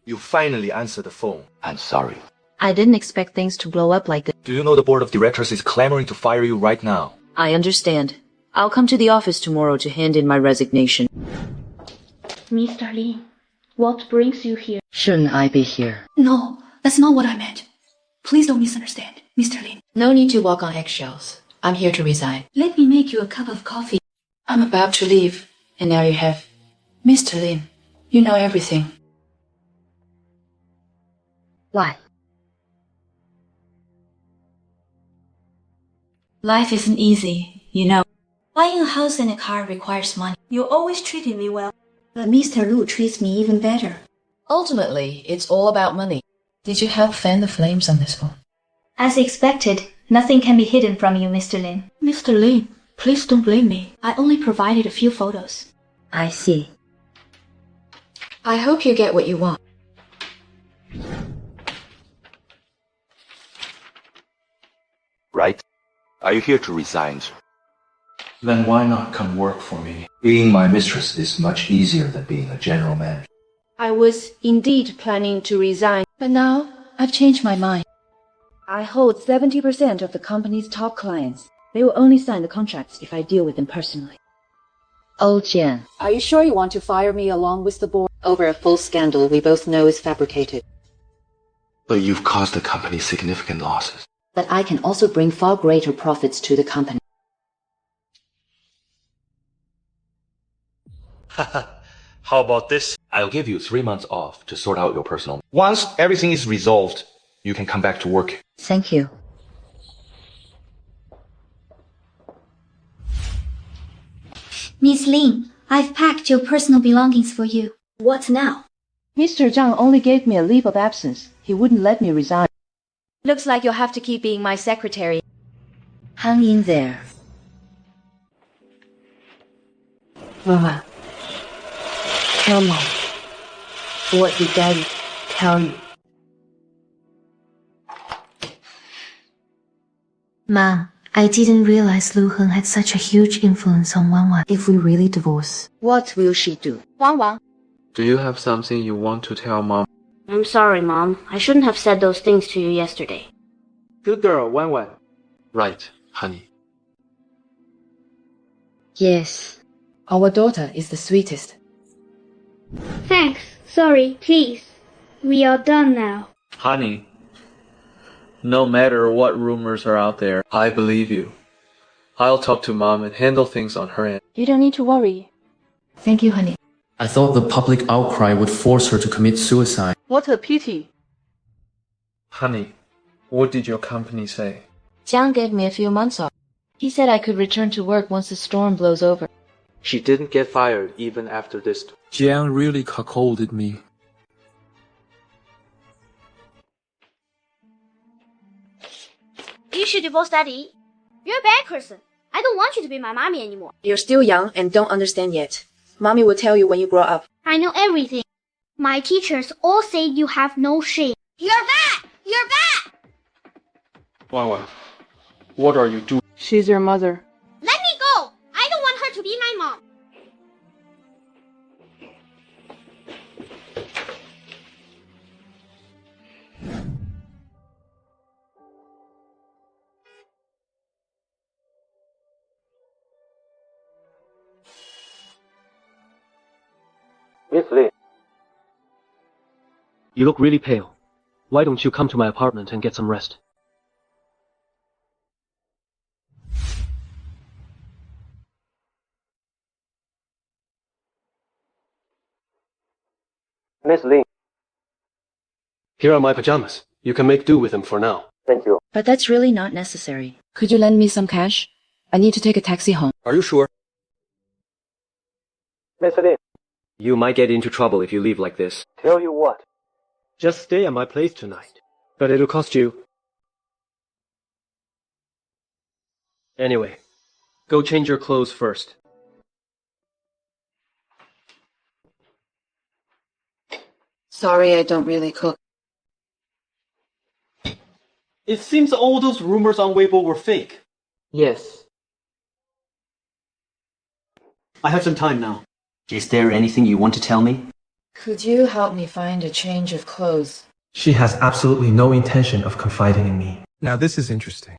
You finally answered the phone. I'm sorry. I didn't expect things to blow up like this. Do you know the board of directors is clamoring to fire you right now? I understand. I'll come to the office tomorrow to hand in my resignation. Mr. Lin, what brings you here? Shouldn't I be here? No, that's not what I meant. Please don't misunderstand, Mr. Lin. No need to walk on eggshells. I'm here to resign. Let me make you a cup of coffee. I'm about to leave, and now you have... Mr. Lin, you know everything. Why? Life isn't easy, you know. Buying a house and a car requires money. You always treated me well. But Mr. Lu treats me even better. Ultimately, it's all about money. Did you help fan the flames on this one? As expected, nothing can be hidden from you, Mr. Lin. Mr. Lin, please don't blame me. I only provided a few photos. I see. I hope you get what you want. Right? Are you here to resign, sir? Then why not come work for me? Being my mistress is much easier than being a general manager. I was indeed planning to resign, but now I've changed my mind. I hold 70% of the company's top clients. They will only sign the contracts if I deal with them personally. Oh, Jian, are you sure you want to fire me along with the board over a full scandal we both know is fabricated? But you've caused the company significant losses. But I can also bring far greater profits to the company. How about this? I'll give you 3 months off to sort out your personal... Once everything is resolved, you can come back to work. Thank you. Miss Lin, I've packed your personal belongings for you. What now? Mr. Zhang only gave me a leave of absence. He wouldn't let me resign. Looks like you'll have to keep being my secretary. Hang in there. Mama. Tell Mom. What did Daddy tell you? Mom, I didn't realize Lu Heng had such a huge influence on Wang Wang. If we really divorce, What will she do? Wang Wang. Do you have something you want to tell Mom? I'm sorry, Mom. I shouldn't have said those things to you yesterday. Good girl, Wan Wan. Right, honey. Yes. Our daughter is the sweetest. Thanks. Sorry, please. We are done now. Honey, no matter what rumors are out there, I believe you. I'll talk to Mom and handle things on her end. You don't need to worry. Thank you, honey. I thought the public outcry would force her to commit suicide. What a pity. Honey, what did your company say? Jiang gave me a few months off. He said I could return to work once the storm blows over. She didn't get fired even after this. Jiang really cuckolded me. You should divorce Daddy. You're a bad person. I don't want you to be my mommy anymore. You're still young and don't understand yet. Mommy will tell you when you grow up. I know everything. My teachers all say you have no shame. You're bad! You're bad! Wan Wan, what are you doing? She's your mother. Let me go! I don't want her to be my mom. Miss Lin. You look really pale. Why don't you come to my apartment and get some rest? Miss Lin. Here are my pajamas. You can make do with them for now. Thank you. But that's really not necessary. Could you lend me some cash? I need to take a taxi home. Are you sure? Miss Lin. You might get into trouble if you leave like this. Tell you what. Just stay at my place tonight. But it'll cost you. Anyway, go change your clothes first. Sorry, I don't really cook. It seems all those rumors on Weibo were fake. Yes. I have some time now. Is there anything you want to tell me? Could you help me find a change of clothes? She has absolutely no intention of confiding in me. Now this is interesting.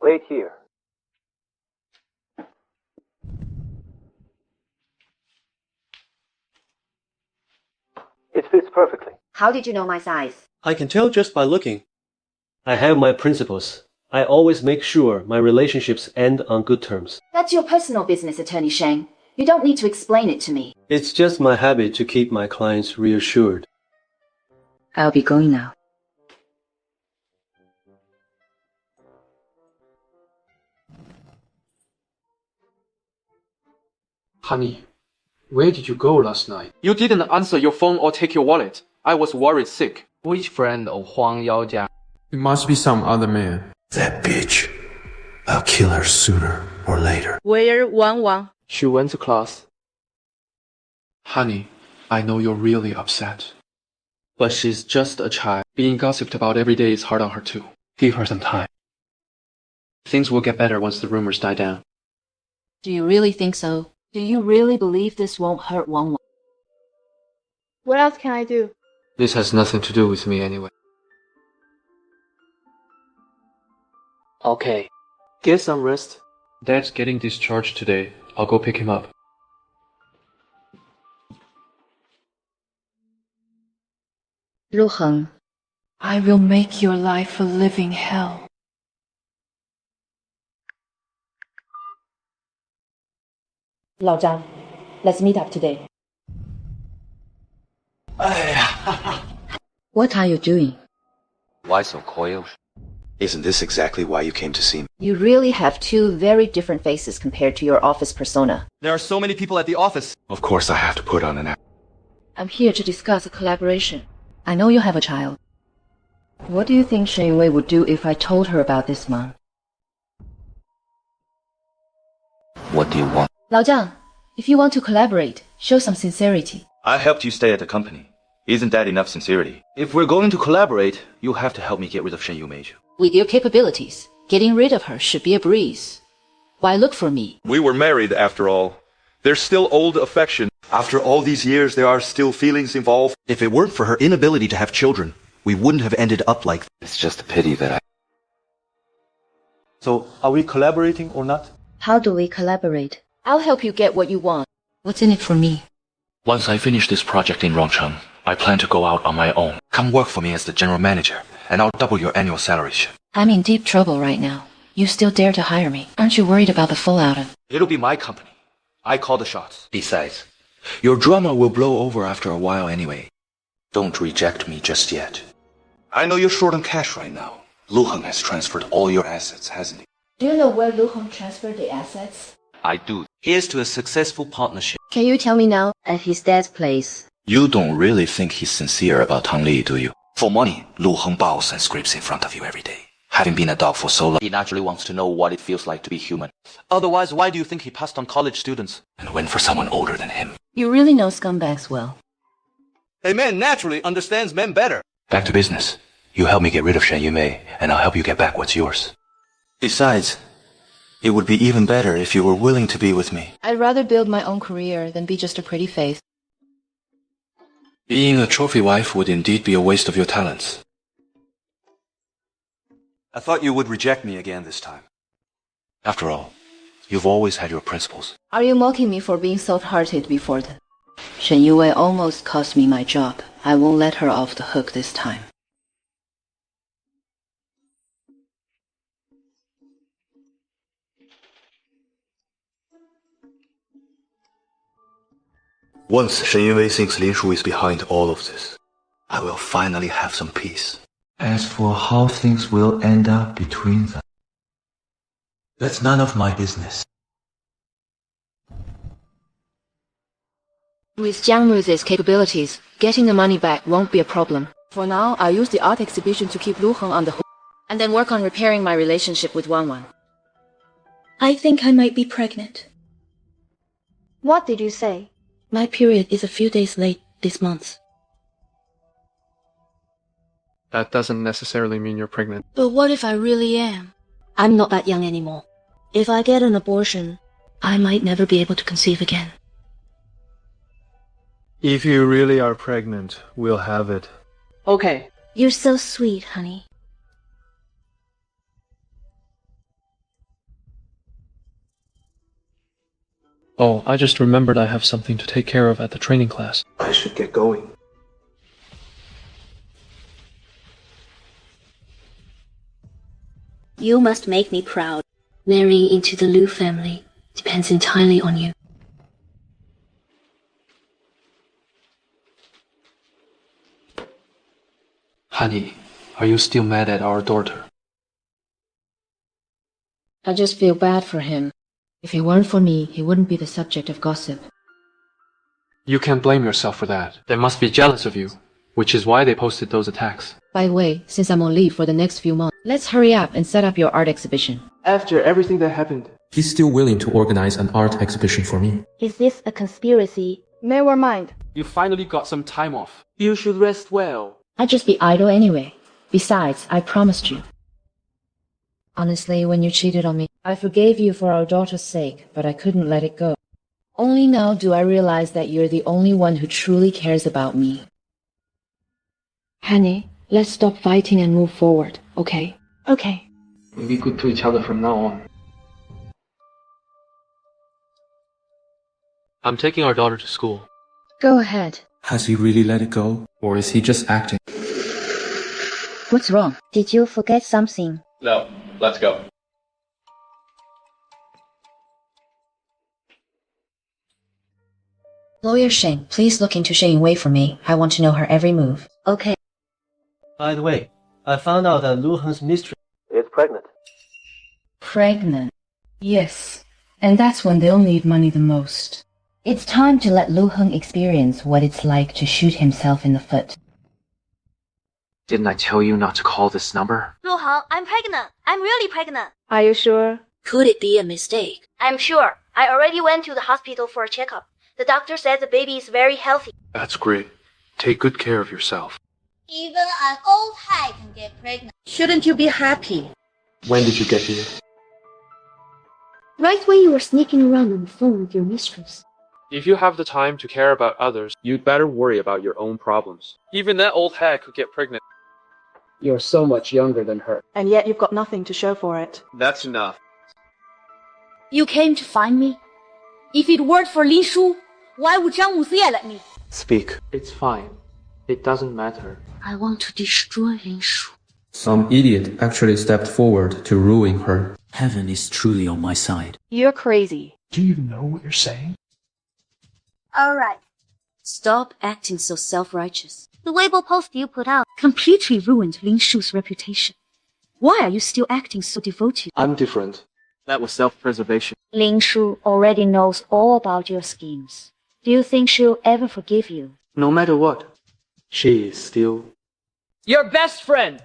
Wait here. It fits perfectly. How did you know my size? I can tell just by looking. I have my principles. I always make sure my relationships end on good terms. That's your personal business, Attorney Sheng. You don't need to explain it to me. It's just my habit to keep my clients reassured. I'll be going now. Honey, where did you go last night? You didn't answer your phone or take your wallet. I was worried sick. Which friend of Huang Yaojia? It must be some other man. That bitch. I'll kill her sooner or later. Where Wang Wang? She went to class. Honey, I know you're really upset. But she's just a child. Being gossiped about every day is hard on her too. Give her some time. Things will get better once the rumors die down. Do you really think so? Do you really believe this won't hurt Wang Wang? What else can I do? This has nothing to do with me anyway. Okay. Get some rest. Dad's getting discharged today. I'll go pick him up. Lu Heng, I will make your life a living hell. Lao Zhang, let's meet up today. What are you doing? Why so coy? Isn't this exactly why you came to see me? You really have two very different faces compared to your office persona. There are so many people at the office. Of course I have to put on an act. I'm here to discuss a collaboration. I know you have a child. What do you think Shen Yunwei would do if I told her about this month? What do you want? Lao Zhang, if you want to collaborate, show some sincerity. I helped you stay at the company. Isn't that enough sincerity? If we're going to collaborate, you'll have to help me get rid of Shen Yunwei. With your capabilities, getting rid of her should be a breeze. Why look for me? We were married, after all. There's still old affection. After all these years, there are still feelings involved. If it weren't for her inability to have children, we wouldn't have ended up like this. It's just a pity that I... So, are we collaborating or not? How do we collaborate? I'll help you get what you want. What's in it for me? Once I finish this project in Rongcheng, I plan to go out on my own. Come work for me as the general manager, and I'll double your annual salary. I'm in deep trouble right now. You still dare to hire me. Aren't you worried about the fallout of... It'll be my company. I call the shots. Besides, your drama will blow over after a while anyway. Don't reject me just yet. I know you're short on cash right now. Lu Heng has transferred all your assets, hasn't he? Do you know where Lu Heng transferred the assets? I do. Here's to a successful partnership. Can you tell me now? At his dad's place. You don't really think he's sincere about Tang Li, do you? For money, Lu Heng bows and scrapes in front of you every day. Having been a dog for so long, he naturally wants to know what it feels like to be human. Otherwise, why do you think he passed on college students? And went for someone older than him. You really know scumbags well. A man naturally understands men better. Back to business. You help me get rid of Shen Yunwei, and I'll help you get back what's yours. Besides, it would be even better if you were willing to be with me. I'd rather build my own career than be just a pretty face. Being a trophy wife would indeed be a waste of your talents. I thought you would reject me again this time. After all, you've always had your principles. Are you mocking me for being soft-hearted before that? Shen Yunwei almost cost me my job. I won't let her off the hook this time. Once Shen Yunwei thinks Lin Shu is behind all of this, I will finally have some peace. As for how things will end up between them, that's none of my business. With Jiang Mu's capabilities, getting the money back won't be a problem. For now, I'll use the art exhibition to keep Lu Heng on the hook, and then work on repairing my relationship with Wang Wang. I think I might be pregnant. What did you say? My period is a few days late this month. That doesn't necessarily mean you're pregnant. But what if I really am? I'm not that young anymore. If I get an abortion, I might never be able to conceive again. If you really are pregnant, we'll have it. Okay. You're so sweet, honey. Oh, I just remembered I have something to take care of at the training class. I should get going. You must make me proud. Marrying into the Liu family depends entirely on you. Honey, are you still mad at our daughter? I just feel bad for him. If it weren't for me, he wouldn't be the subject of gossip. You can't blame yourself for that. They must be jealous of you, which is why they posted those attacks. By the way, since I'm on leave for the next few months, let's hurry up and set up your art exhibition. After everything that happened. He's still willing to organize an art exhibition for me. Is this a conspiracy? Never mind. You finally got some time off. You should rest well. I'd just be idle anyway. Besides, I promised you. Honestly, when you cheated on me, I forgave you for our daughter's sake, but I couldn't let it go. Only now do I realize that you're the only one who truly cares about me. Honey, let's stop fighting and move forward, okay? Okay. We'll be good to each other from now on. I'm taking our daughter to school. Go ahead. Has he really let it go? Or is he just acting? What's wrong? Did you forget something? No, let's go. Lawyer Shen, please look into Shen Yunwei for me. I want to know her every move. Okay. By the way, I found out that Lu Heng's mistress is pregnant. Pregnant? Yes. And that's when they'll need money the most. It's time to let Lu Heng experience what it's like to shoot himself in the foot. Didn't I tell you not to call this number? Lu Heng, I'm pregnant. I'm really pregnant. Are you sure? Could it be a mistake? I'm sure. I already went to the hospital for a checkup. The doctor said the baby is very healthy. That's great. Take good care of yourself. Even an old hag can get pregnant. Shouldn't you be happy? When did you get here? Right when you were sneaking around on the phone with your mistress. If you have the time to care about others, you'd better worry about your own problems. Even that old hag could get pregnant. You're so much younger than her. And yet you've got nothing to show for it. That's enough. You came to find me? If it weren't for Lin Shu, why would Zhang Muziye let me? Speak. It's fine. It doesn't matter. I want to destroy Lin Shu. Some idiot actually stepped forward to ruin her. Heaven is truly on my side. You're crazy. Do you even know what you're saying? Alright. Stop acting so self-righteous. The Weibo post you put out Completely ruined Lin Shu's reputation. Why are you still acting so devoted? I'm different. That was self-preservation. Lin Shu already knows all about your schemes. Do you think she'll ever forgive you? No matter what, she is still... Your best friend!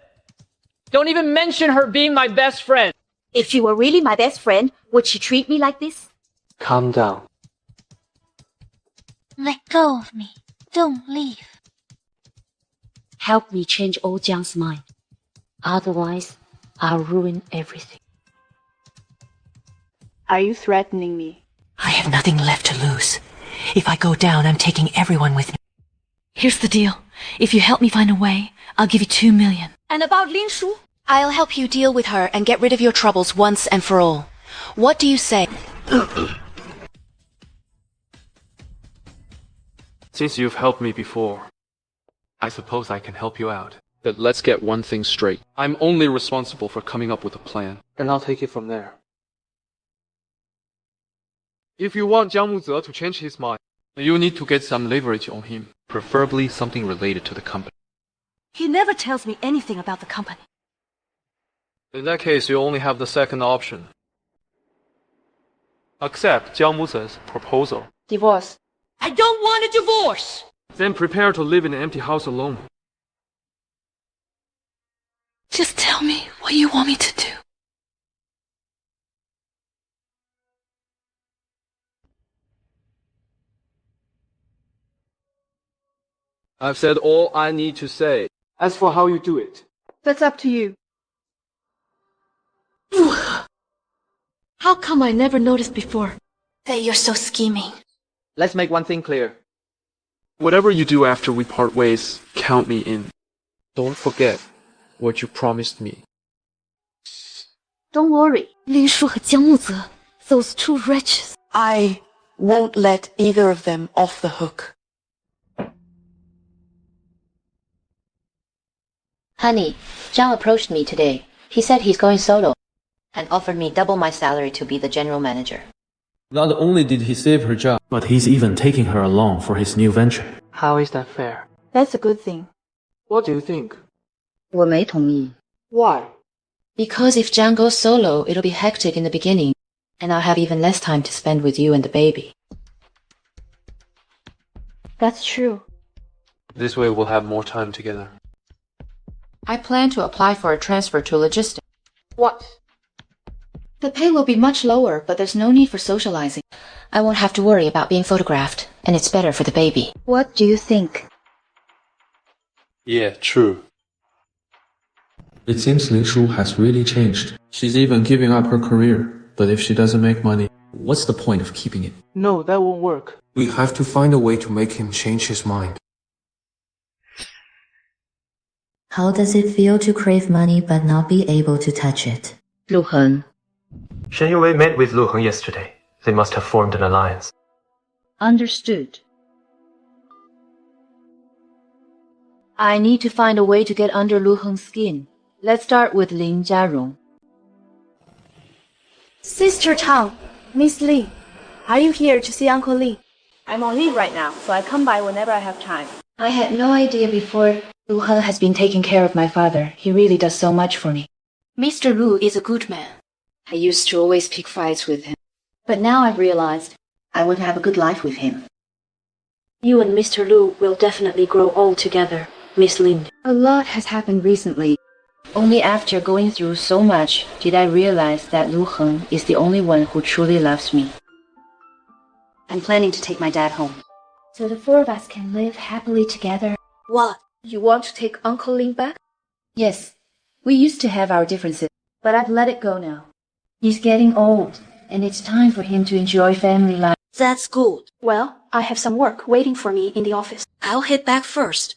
Don't even mention her being my best friend! If she were really my best friend, would she treat me like this? Calm down. Let go of me. Don't leave. Help me change old Jiang's mind. Otherwise, I'll ruin everything. Are you threatening me? I have nothing left to lose. If I go down, I'm taking everyone with me. Here's the deal. If you help me find a way, I'll give you 2 million. And about Lin Shu? I'll help you deal with her and get rid of your troubles once and for all. What do you say? Since you've helped me before, I suppose I can help you out. But let's get one thing straight. I'm only responsible for coming up with a plan. And I'll take it from there. If you want Jiang Muze to change his mind, you need to get some leverage on him. Preferably something related to the company. He never tells me anything about the company. In that case, you only have the second option. Accept Jiang Muze's proposal. Divorce. I don't want a divorce! Then prepare to live in an empty house alone. Just tell me what you want me to do. I've said all I need to say. As for how you do it, That's up to you. How come I never noticed before that you're so scheming? let's make one thing clear. Whatever you do after we part ways, count me in. Don't forget what you promised me. Don't worry. Lin Shu和江木泽, those two wretches. I won't let either of them off the hook. Honey, Zhang approached me today. He said he's going solo and offered me double my salary to be the general manager. Not only did he save her job, but he's even taking her along for his new venture. How is that fair? That's a good thing. What do you think? 我没同意. Why? Because if Zhang goes solo, it'll be hectic in the beginning, and I'll have even less time to spend with you and the baby. That's true. This way we'll have more time together. I plan to apply for a transfer to logistics. What? The pay will be much lower, but there's no need for socializing. I won't have to worry about being photographed, and it's better for the baby. What do you think? Yeah, true. It seems Lin Shu has really changed. She's even giving up her career. But if she doesn't make money, What's the point of keeping it? No, that won't work. we have to find a way to make him change his mind. How does it feel to crave money but not be able to touch it? Lu Heng. Shen Yunwei met with Lu Heng yesterday. They must have formed an alliance. Understood. I need to find a way to get under Lu Heng's skin. Let's start with Lin Jiarong. Sister Tang, Miss Lee, are you here to see Uncle Lee? I'm on leave right now, so I come by whenever I have time. I had no idea before. Lu Heng has been taking care of my father. He really does so much for me. Mr. Lu is a good man. I used to always pick fights with him. But now I've realized I would have a good life with him. You and Mr. Lu will definitely grow old together, Miss Lin. A lot has happened recently. Only after going through so much did I realize that Lu Heng is the only one who truly loves me. I'm planning to take my dad home. So the four of us can live happily together. What? You want to take Uncle Lin back? Yes, we used to have our differences, But I've let it go now. he's getting old, and it's time for him to enjoy family life. That's good. Well, I have some work waiting for me in the office. I'll head back first.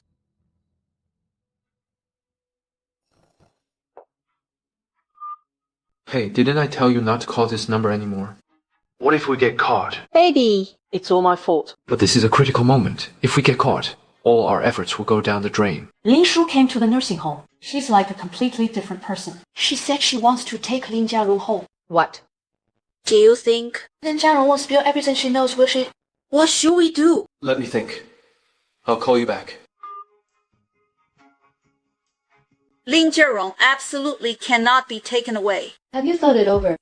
Hey, didn't I tell you not to call this number anymore? What if we get caught? Baby! It's all my fault. But this is a critical moment. If we get caught, all our efforts will go down the drain. Lin Shu came to the nursing home. She's like a completely different person. She said she wants to take Lin Jiarong home. What? Do you think? Lin Jiarong won't spill everything she knows, will she? What should we do? Let me think. I'll call you back. Lin Jiarong absolutely cannot be taken away. Have you thought it over?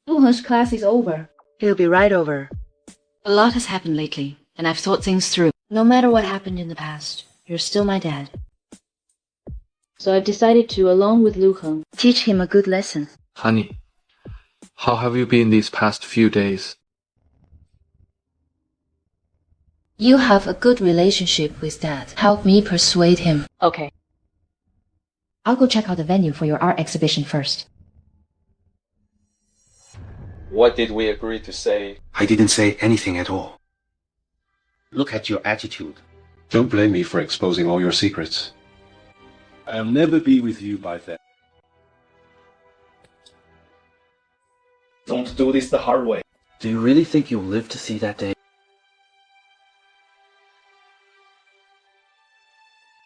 Lu Heng's class is over. He'll be right over. A lot has happened lately, and I've thought things through. No matter what happened in the past, you're still my dad. So I've decided to, along with Lu Heng, teach him a good lesson. Honey, how have you been these past few days? You have a good relationship with Dad. Help me persuade him. Okay. I'll go check out the venue for your art exhibition first. What did we agree to say? I didn't say anything at all. Look at your attitude. Don't blame me for exposing all your secrets. I'll never be with you by then. Don't do this the hard way. Do you really think you'll live to see that day?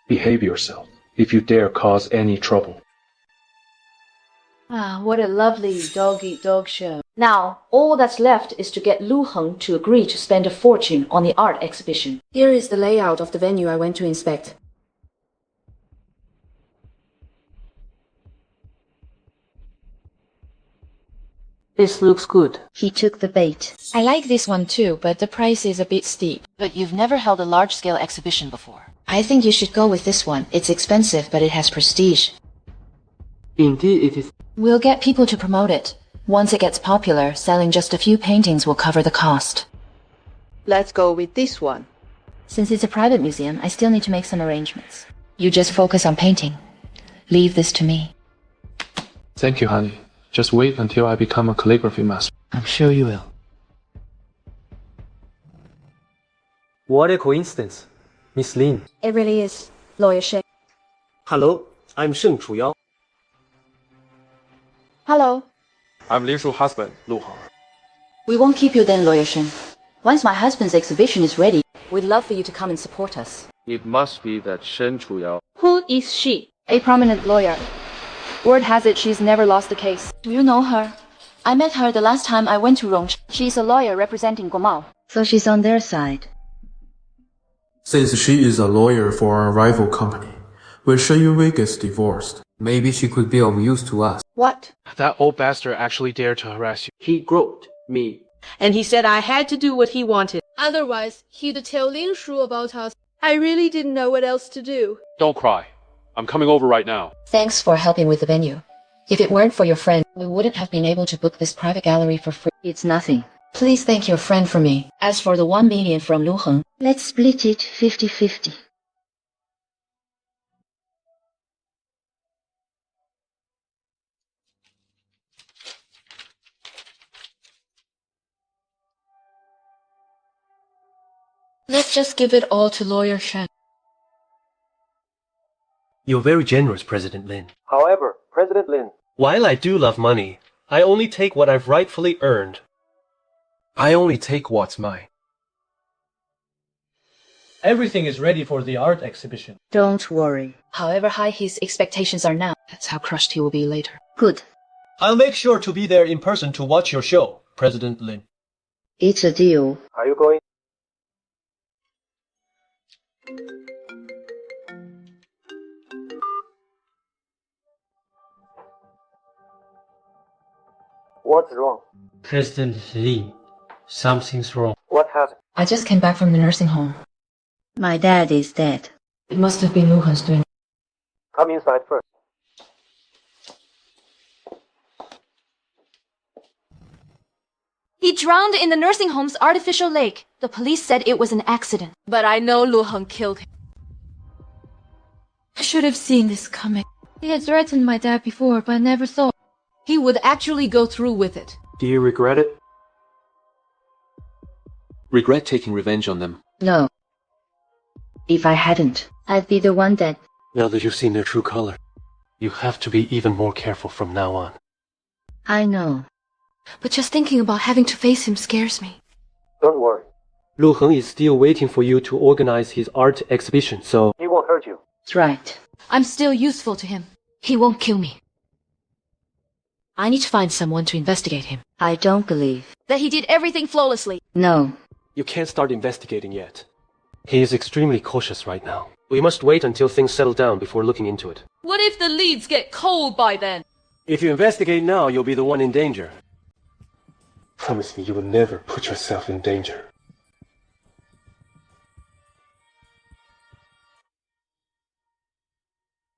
Behave yourself if you dare cause any trouble. Ah, what a lovely dog-eat-dog show. Now, all that's left is to get Lu Heng to agree to spend a fortune on the art exhibition. Here is the layout of the venue I went to inspect. This looks good. He took the bait. I like this one too, but the price is a bit steep. But you've never held a large-scale exhibition before. I think you should go with this one. It's expensive, but it has prestige. Indeed it is. We'll get people to promote it. Once it gets popular, selling just a few paintings will cover the cost. Let's go with this one. Since it's a private museum, I still need to make some arrangements. You just focus on painting. Leave this to me. Thank you, honey. Just wait until I become a calligraphy master. I'm sure you will. What a coincidence. Miss Lin. It really is, Lawyer Shen. Hello, I'm Shen Yunwei. Hello. I'm Lin Shu's husband, Lu Heng. We won't keep you then, Lawyer Shen. Once my husband's exhibition is ready, we'd love for you to come and support us. It must be that Shen Yunwei. Who is she? A prominent lawyer. Word has it she's never lost a case. Do you know her? I met her the last time I went to Rong. She's a lawyer representing Guomao. So she's on their side. Since she is a lawyer for our rival company, when Shen Yunwei gets divorced, maybe she could be of use to us. What? That old bastard actually dared to harass you. He groped me. And he said I had to do what he wanted. Otherwise, he'd tell Lin Shu about us. I really didn't know what else to do. Don't cry. I'm coming over right now. Thanks for helping with the venue. If it weren't for your friend, we wouldn't have been able to book this private gallery for free. It's nothing. Please thank your friend for me. As for the 1 million from Lu Heng, let's split it 50-50. Let's just give it all to Lawyer Shen. You're very generous, President Lin. However, President Lin, While I do love money, I only take what I've rightfully earned. I only take what's mine. Everything is ready for the art exhibition. Don't worry. However high his expectations are now, that's how crushed he will be later. Good. I'll make sure to be there in person to watch your show, President Lin. It's a deal. are you going? What's wrong? President Lee, something's wrong. What happened? I just came back from the nursing home. My dad is dead. It must have been Lu Heng's doing. Come inside first. He drowned in the nursing home's artificial lake. The police said it was an accident. But I know Lu Heng killed him. I should have seen this coming. He had threatened my dad before, but I never thought he would actually go through with it. Do you regret it? Regret taking revenge on them. No. If I hadn't, I'd be the one that... Now that you've seen their true color, you have to be even more careful from now on. I know. But just thinking about having to face him scares me. Don't worry. Lu Heng is still waiting for you to organize his art exhibition, so... He won't hurt you. That's right. I'm still useful to him. He won't kill me. I need to find someone to investigate him. I don't believe. That he did everything flawlessly. No. You can't start investigating yet. He is extremely cautious right now. We must wait until things settle down before looking into it. What if the leads get cold by then? If you investigate now, you'll be the one in danger. Promise me you will never put yourself in danger.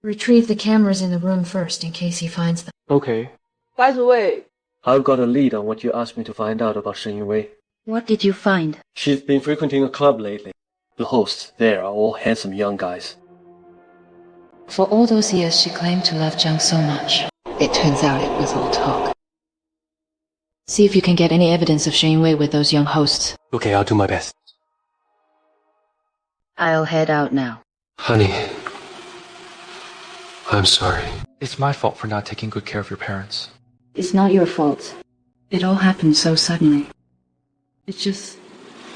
Retrieve the cameras in the room first in case he finds them. Okay. By the way, I've got a lead on what you asked me to find out about Shen Yunwei. What did you find? She's been frequenting a club lately. The hosts there are all handsome young guys. For all those years she claimed to love Zhang so much. It turns out it was all talk. See if you can get any evidence of Shen Yunwei with those young hosts. Okay, I'll do my best. I'll head out now. Honey, I'm sorry. It's my fault for not taking good care of your parents. It's not your fault. It all happened so suddenly. It's just...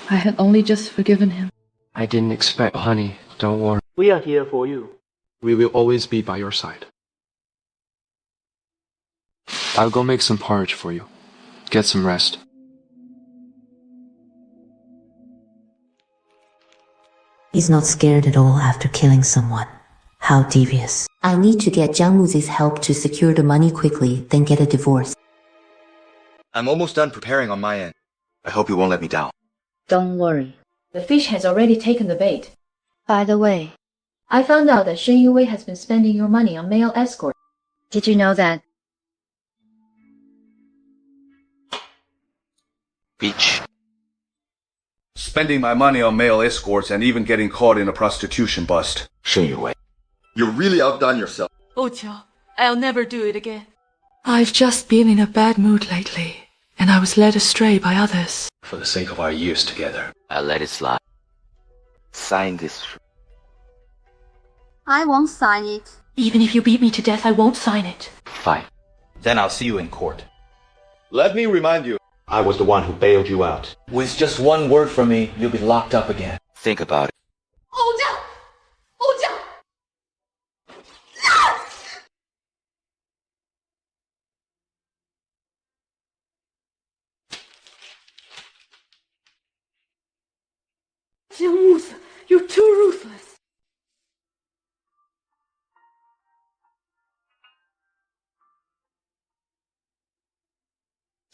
I had only just forgiven him. I didn't expect. Honey, don't worry. We are here for you. We will always be by your side. I'll go make some porridge for you. Get some rest. He's not scared at all after killing someone. How devious. I need to get Jiang Luzi's help to secure the money quickly, then get a divorce. I'm almost done preparing on my end. I hope you won't let me down. Don't worry. The fish has already taken the bait. By the way, I found out that Shen Yunwei has been spending your money on male escort. Did you know that? Beach. Spending my money on male escorts and even getting caught in a prostitution bust. Shen Yunwei, you really outdone yourself. Ojiao, I'll never do it again. I've just been in a bad mood lately, and I was led astray by others. For the sake of our years together, I'll let it slide. Sign this. I won't sign it. Even if you beat me to death, I won't sign it. Fine. Then I'll see you in court. Let me remind you, I was the one who bailed you out. With just one word from me, you'll be locked up again. Think about it. Ojiao! Ojiao! 江木子, you're too ruthless.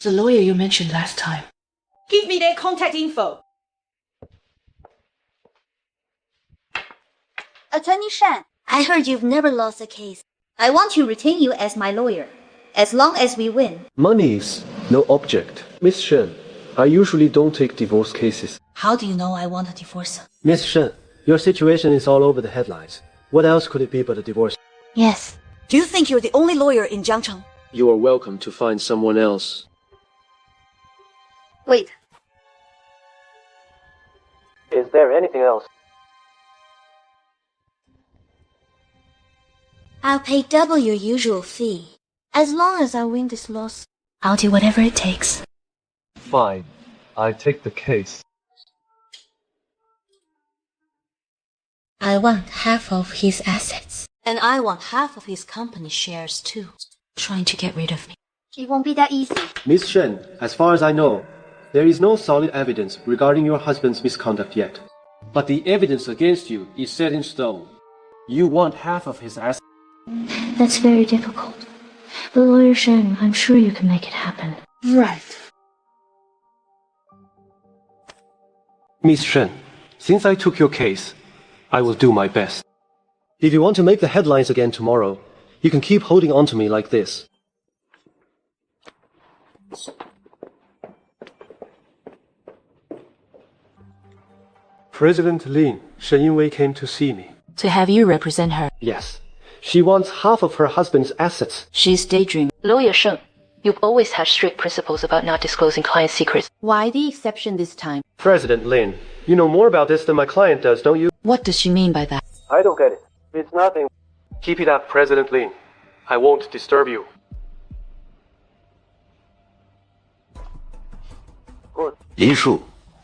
The lawyer you mentioned last time. Give me their contact info. Attorney Shen, I heard you've never lost a case. I want to retain you as my lawyer, as long as we win. Money is no object. Miss Shen, I usually don't take divorce cases. How do you know I want a divorce? Miss Shen, your situation is all over the headlines. What else could it be but a divorce? Yes. Do you think you're the only lawyer in Jiangcheng? You are welcome to find someone else. Wait. Is there anything else? I'll pay double your usual fee, as long as I win this lawsuit. I'll do whatever it takes. Fine. I take the case. I want half of his assets. And I want half of his company shares too. Trying to get rid of me. It won't be that easy. Miss Shen, as far as I know, there is no solid evidence regarding your husband's misconduct yet. But the evidence against you is set in stone. You want half of his assets. That's very difficult. But Lawyer Shen, I'm sure you can make it happen. Right. Miss Shen, since I took your case, I will do my best. If you want to make the headlines again tomorrow, you can keep holding on to me like this. President Lin, Shen Yunwei came to see me. To have you represent her. Yes. She wants half of her husband's assets. She's daydreaming. Lawyer Shen, you've always had strict principles about not disclosing client secrets. Why the exception this time? President Lin, you know more about this than my client does, don't you? What does she mean by that? I don't get it. It's nothing. Keep it up, President Lin. I won't disturb you. Good. Lin Shu,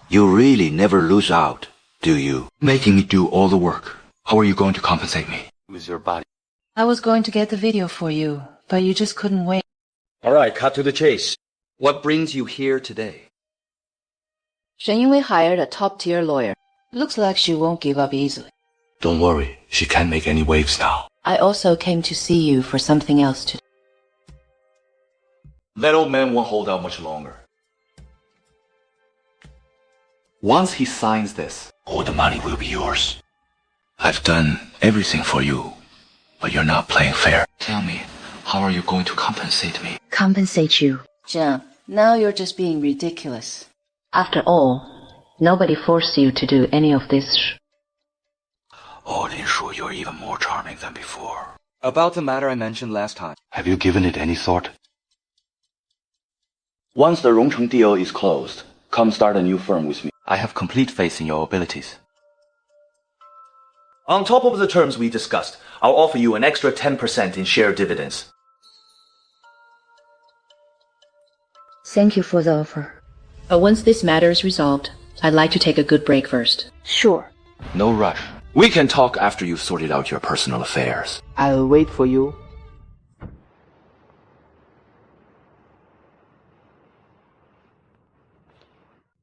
you really never lose out, do you? Making me do all the work. How are you going to compensate me? With your body. I was going to get the video for you, but you just couldn't wait. All right, cut to the chase. What brings you here today? Shen Yunwei hired a top-tier lawyer. Looks like she won't give up easily. Don't worry, she can't make any waves now. I also came to see you for something else today. That old man won't hold out much longer. Once he signs this, all the money will be yours. I've done everything for you, but you're not playing fair. Tell me, how are you going to compensate me? Compensate you. Jiang, now you're just being ridiculous. After all, nobody forced you to do any of this. Oh, Lin Shu, you're even more charming than before. About the matter I mentioned last time. Have you given it any thought? Once the Rongcheng deal is closed, come start a new firm with me. I have complete faith in your abilities. On top of the terms we discussed, I'll offer you an extra 10% in share dividends. Thank you for the offer. But once this matter is resolved, I'd like to take a good break first. Sure. No rush. We can talk after you've sorted out your personal affairs. I'll wait for you.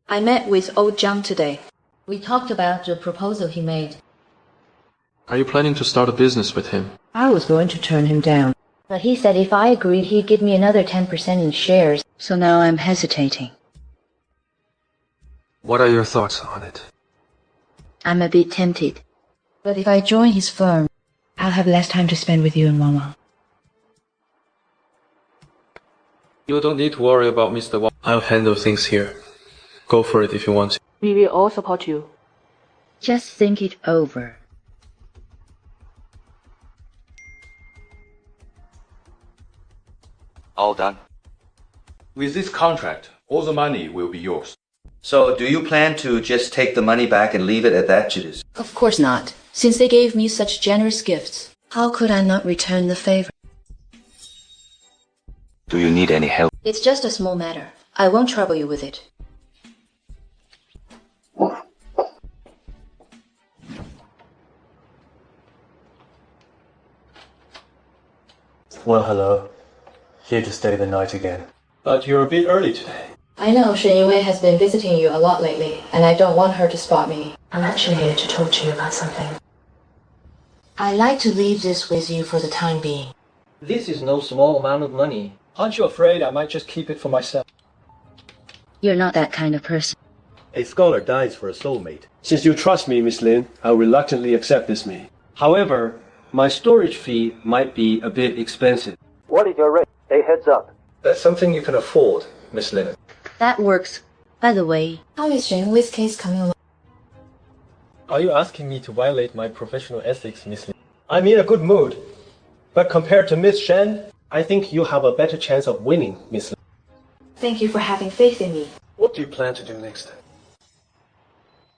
I met with old Zhang today. We talked about the proposal he made. Are you planning to start a business with him? I was going to turn him down. But he said if I agreed, he'd give me another 10% in shares. So now I'm hesitating. What are your thoughts on it? I'm a bit tempted. But if I join his firm, I'll have less time to spend with you and Mama. You don't need to worry about Mr. Wang. I'll handle things here. Go for it if you want to. We will all support you. Just think it over. All done. With this contract, all the money will be yours. So, do you plan to just take the money back and leave it at that, Judith? Of course not. Since they gave me such generous gifts, how could I not return the favor? Do you need any help? It's just a small matter. I won't trouble you with it. Well, hello. Here to stay the night again. But you're a bit early today. I know Shen Yunwei has been visiting you a lot lately, and I don't want her to spot me. I'm actually here to talk to you about something. I'd like to leave this with you for the time being. This is no small amount of money. Aren't you afraid I might just keep it for myself? You're not that kind of person. A scholar dies for a soulmate. Since you trust me, Miss Lin, I'll reluctantly accept this me. However, my storage fee might be a bit expensive. What is your rate? A heads up. That's something you can afford, Miss Lin. That works. By the way, how is Shen Yunwei's case coming along? Are you asking me to violate my professional ethics, Miss Lin? I'm in a good mood. But compared to Miss Shen, I think you have a better chance of winning, Miss Lin. Thank you for having faith in me. What do you plan to do next?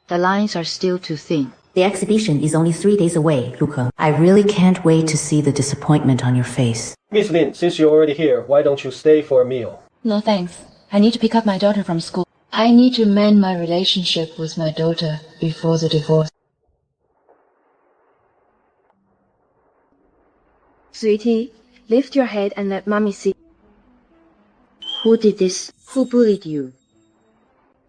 The lines are still too thin. The exhibition is only 3 days away, Lu Heng. I really can't wait to see the disappointment on your face. Miss Lin, since you're already here, why don't you stay for a meal? No thanks. I need to pick up my daughter from school. I need to mend my relationship with my daughter before the divorce. Sweetie, lift your head and let mommy see. Who did this? Who bullied you?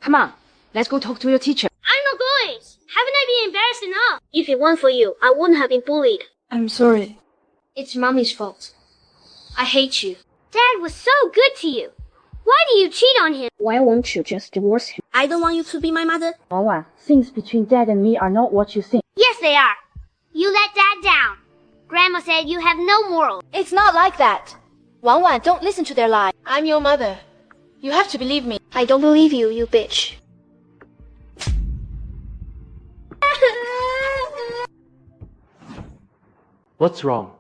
Come on, let's go talk to your teacher. I'm not going. Haven't I been embarrassed enough? If it weren't for you, I wouldn't have been bullied. I'm sorry. It's mommy's fault. I hate you. Dad was so good to you. Why do you cheat on him? Why won't you just divorce him? I don't want you to be my mother. Wang, things between Dad and me are not what you think. Yes, they are. You let Dad down. Grandma said you have no morals. It's not like that. Wang, don't listen to their lie. I'm your mother. You have to believe me. I don't believe you, you bitch. What's wrong?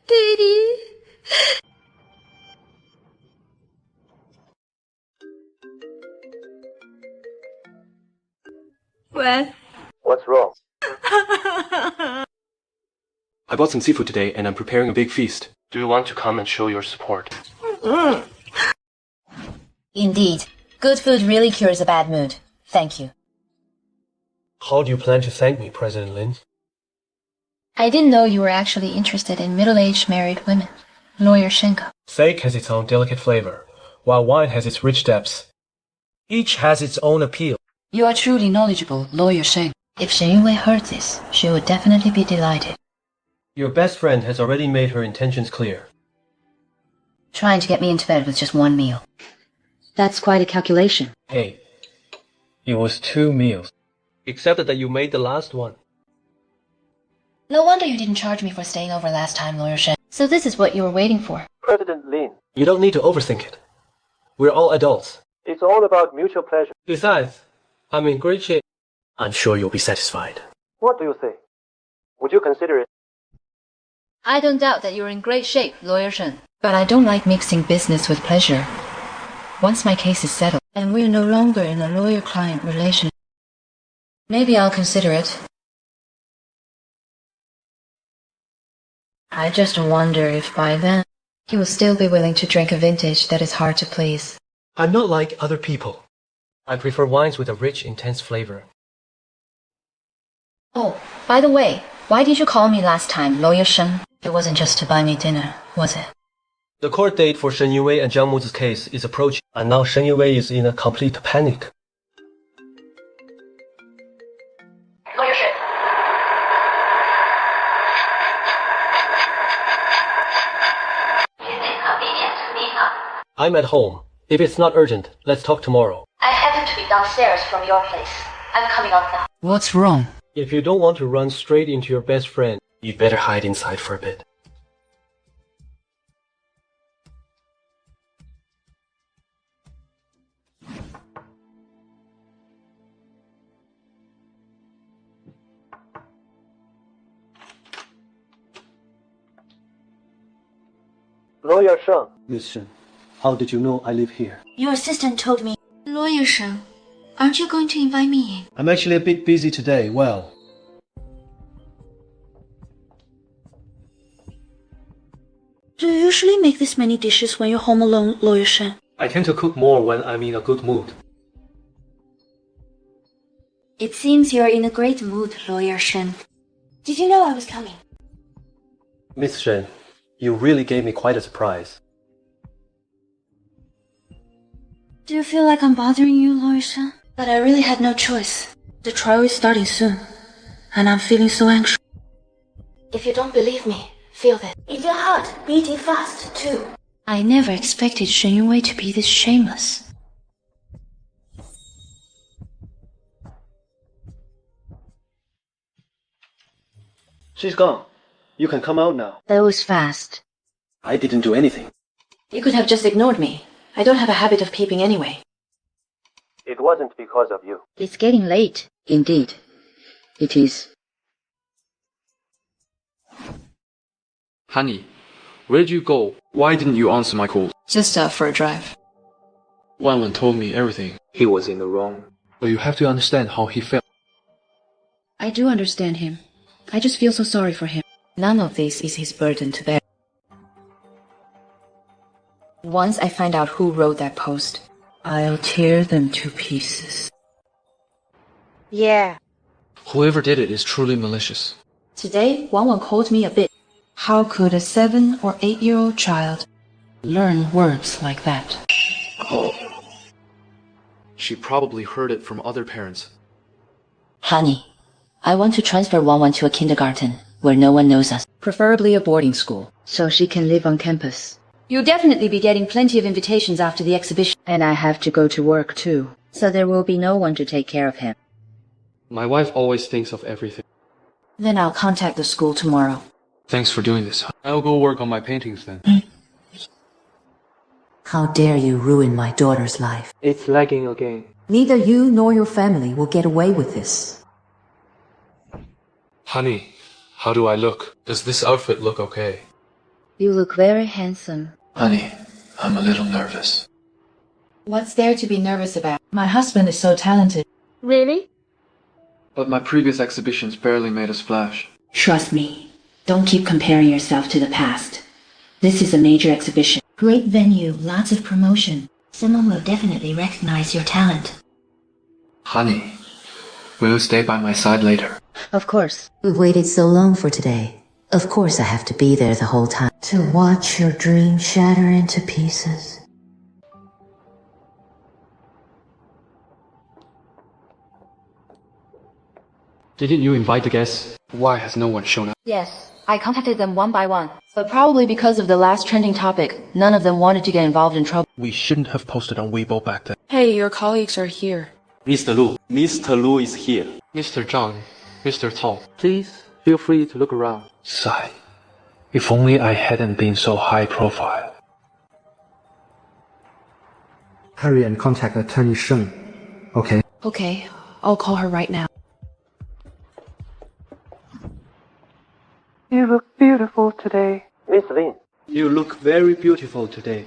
Daddy. What? What's wrong? I bought some seafood today and I'm preparing a big feast. Do you want to come and show your support? Indeed. Good food really cures a bad mood. Thank you. How do you plan to thank me, President Lin? I didn't know you were actually interested in middle-aged married women. Lawyer Shen. Steak has its own delicate flavor, while wine has its rich depths. Each has its own appeal. You are truly knowledgeable, Lawyer Shen. If Shen Yunwei heard this, she would definitely be delighted. Your best friend has already made her intentions clear. Trying to get me into bed with just one meal. That's quite a calculation. Hey, it was 2 meals. Except that you made the last one. No wonder you didn't charge me for staying over last time, Lawyer Shen. So this is what you were waiting for. President Lin, You don't need to overthink it. We're all adults. it's all about mutual pleasure. Besides, I'm in great shape. I'm sure you'll be satisfied. What do you say? Would you consider it? I don't doubt that you're in great shape, Lawyer Shen. But I don't like mixing business with pleasure. Once my case is settled, and we're no longer in a lawyer-client relationship, maybe I'll consider it. I just wonder if by then, he will still be willing to drink a vintage that is hard to please. I'm not like other people. I prefer wines with a rich, intense flavor. Oh, by the way, why did you call me last time, Lawyer Shen? It wasn't just to buy me dinner, was it? The court date for Shen Yunwei and Jiang Muzi's case is approaching, and now Shen Yunwei is in a complete panic. Lawyer Shen. Is it convenient to meet up? I'm at home. If it's not urgent, let's talk tomorrow. I happen to be downstairs from your place. I'm coming out now. What's wrong? If you don't want to run straight into your best friend, you'd better hide inside for a bit. Lawyer Shen. Miss Shen, how did you know I live here? Your assistant told me. Lawyer Shen, aren't you going to invite me in? I'm actually a bit busy today. Well, Do you usually make this many dishes when you're home alone, Lawyer Shen? I tend to cook more when I'm in a good mood. It seems you're in a great mood, Lawyer Shen. Did you know I was coming? Miss Shen, you really gave me quite a surprise. Do you feel like I'm bothering you, Lawyer Shen? But I really had no choice. The trial is starting soon, and I'm feeling so anxious. If you don't believe me, feel this. Is your heart beating fast, too? I never expected Shen Yunwei to be this shameless. She's gone. You can come out now. That was fast. I didn't do anything. You could have just ignored me. I don't have a habit of peeping anyway. It wasn't because of you. It's getting late. Indeed. It is. Honey, where'd you go? Why didn't you answer my call? Just out for a drive. Wanwan told me everything. He was in the wrong. But you have to understand how he felt. I do understand him. I just feel so sorry for him. None of this is his burden to bear. Once I find out who wrote that post, I'll tear them to pieces. Yeah. Whoever did it is truly malicious. Today, Wanwan called me a bitch. How could a 7 or 8-year-old child learn words like that? She probably heard it from other parents. Honey, I want to transfer Wanwan to a kindergarten where no one knows us. Preferably a boarding school, so she can live on campus. You'll definitely be getting plenty of invitations after the exhibition. And I have to go to work too, so there will be no one to take care of him. My wife always thinks of everything. Then I'll contact the school tomorrow. Thanks for doing this. I'll go work on my paintings then. How dare you ruin my daughter's life? It's lagging again. Neither you nor your family will get away with this. Honey, how do I look? Does this outfit look okay? You look very handsome. Honey, I'm a little nervous. What's there to be nervous about? My husband is so talented. Really? But my previous exhibitions barely made a splash. Trust me. Don't keep comparing yourself to the past. This is a major exhibition. Great venue, lots of promotion. Someone will definitely recognize your talent. Honey, will you stay by my side later? Of course. We've waited so long for today. Of course I have to be there the whole time. To watch your dream shatter into pieces. Didn't you invite the guests? Why has no one shown up? Yes, I contacted them one by one. But probably because of the last trending topic, none of them wanted to get involved in trouble. We shouldn't have posted on Weibo back then. Hey, your colleagues are here. Mr. Lu. Mr. Lu is here. Mr. Zhang, Mr. Tao. Please feel free to look around. Sigh. If only I hadn't been so high profile. Hurry and contact Attorney Shen. Okay? Okay, I'll call her right now. You look beautiful today. Miss Lin. You look very beautiful today.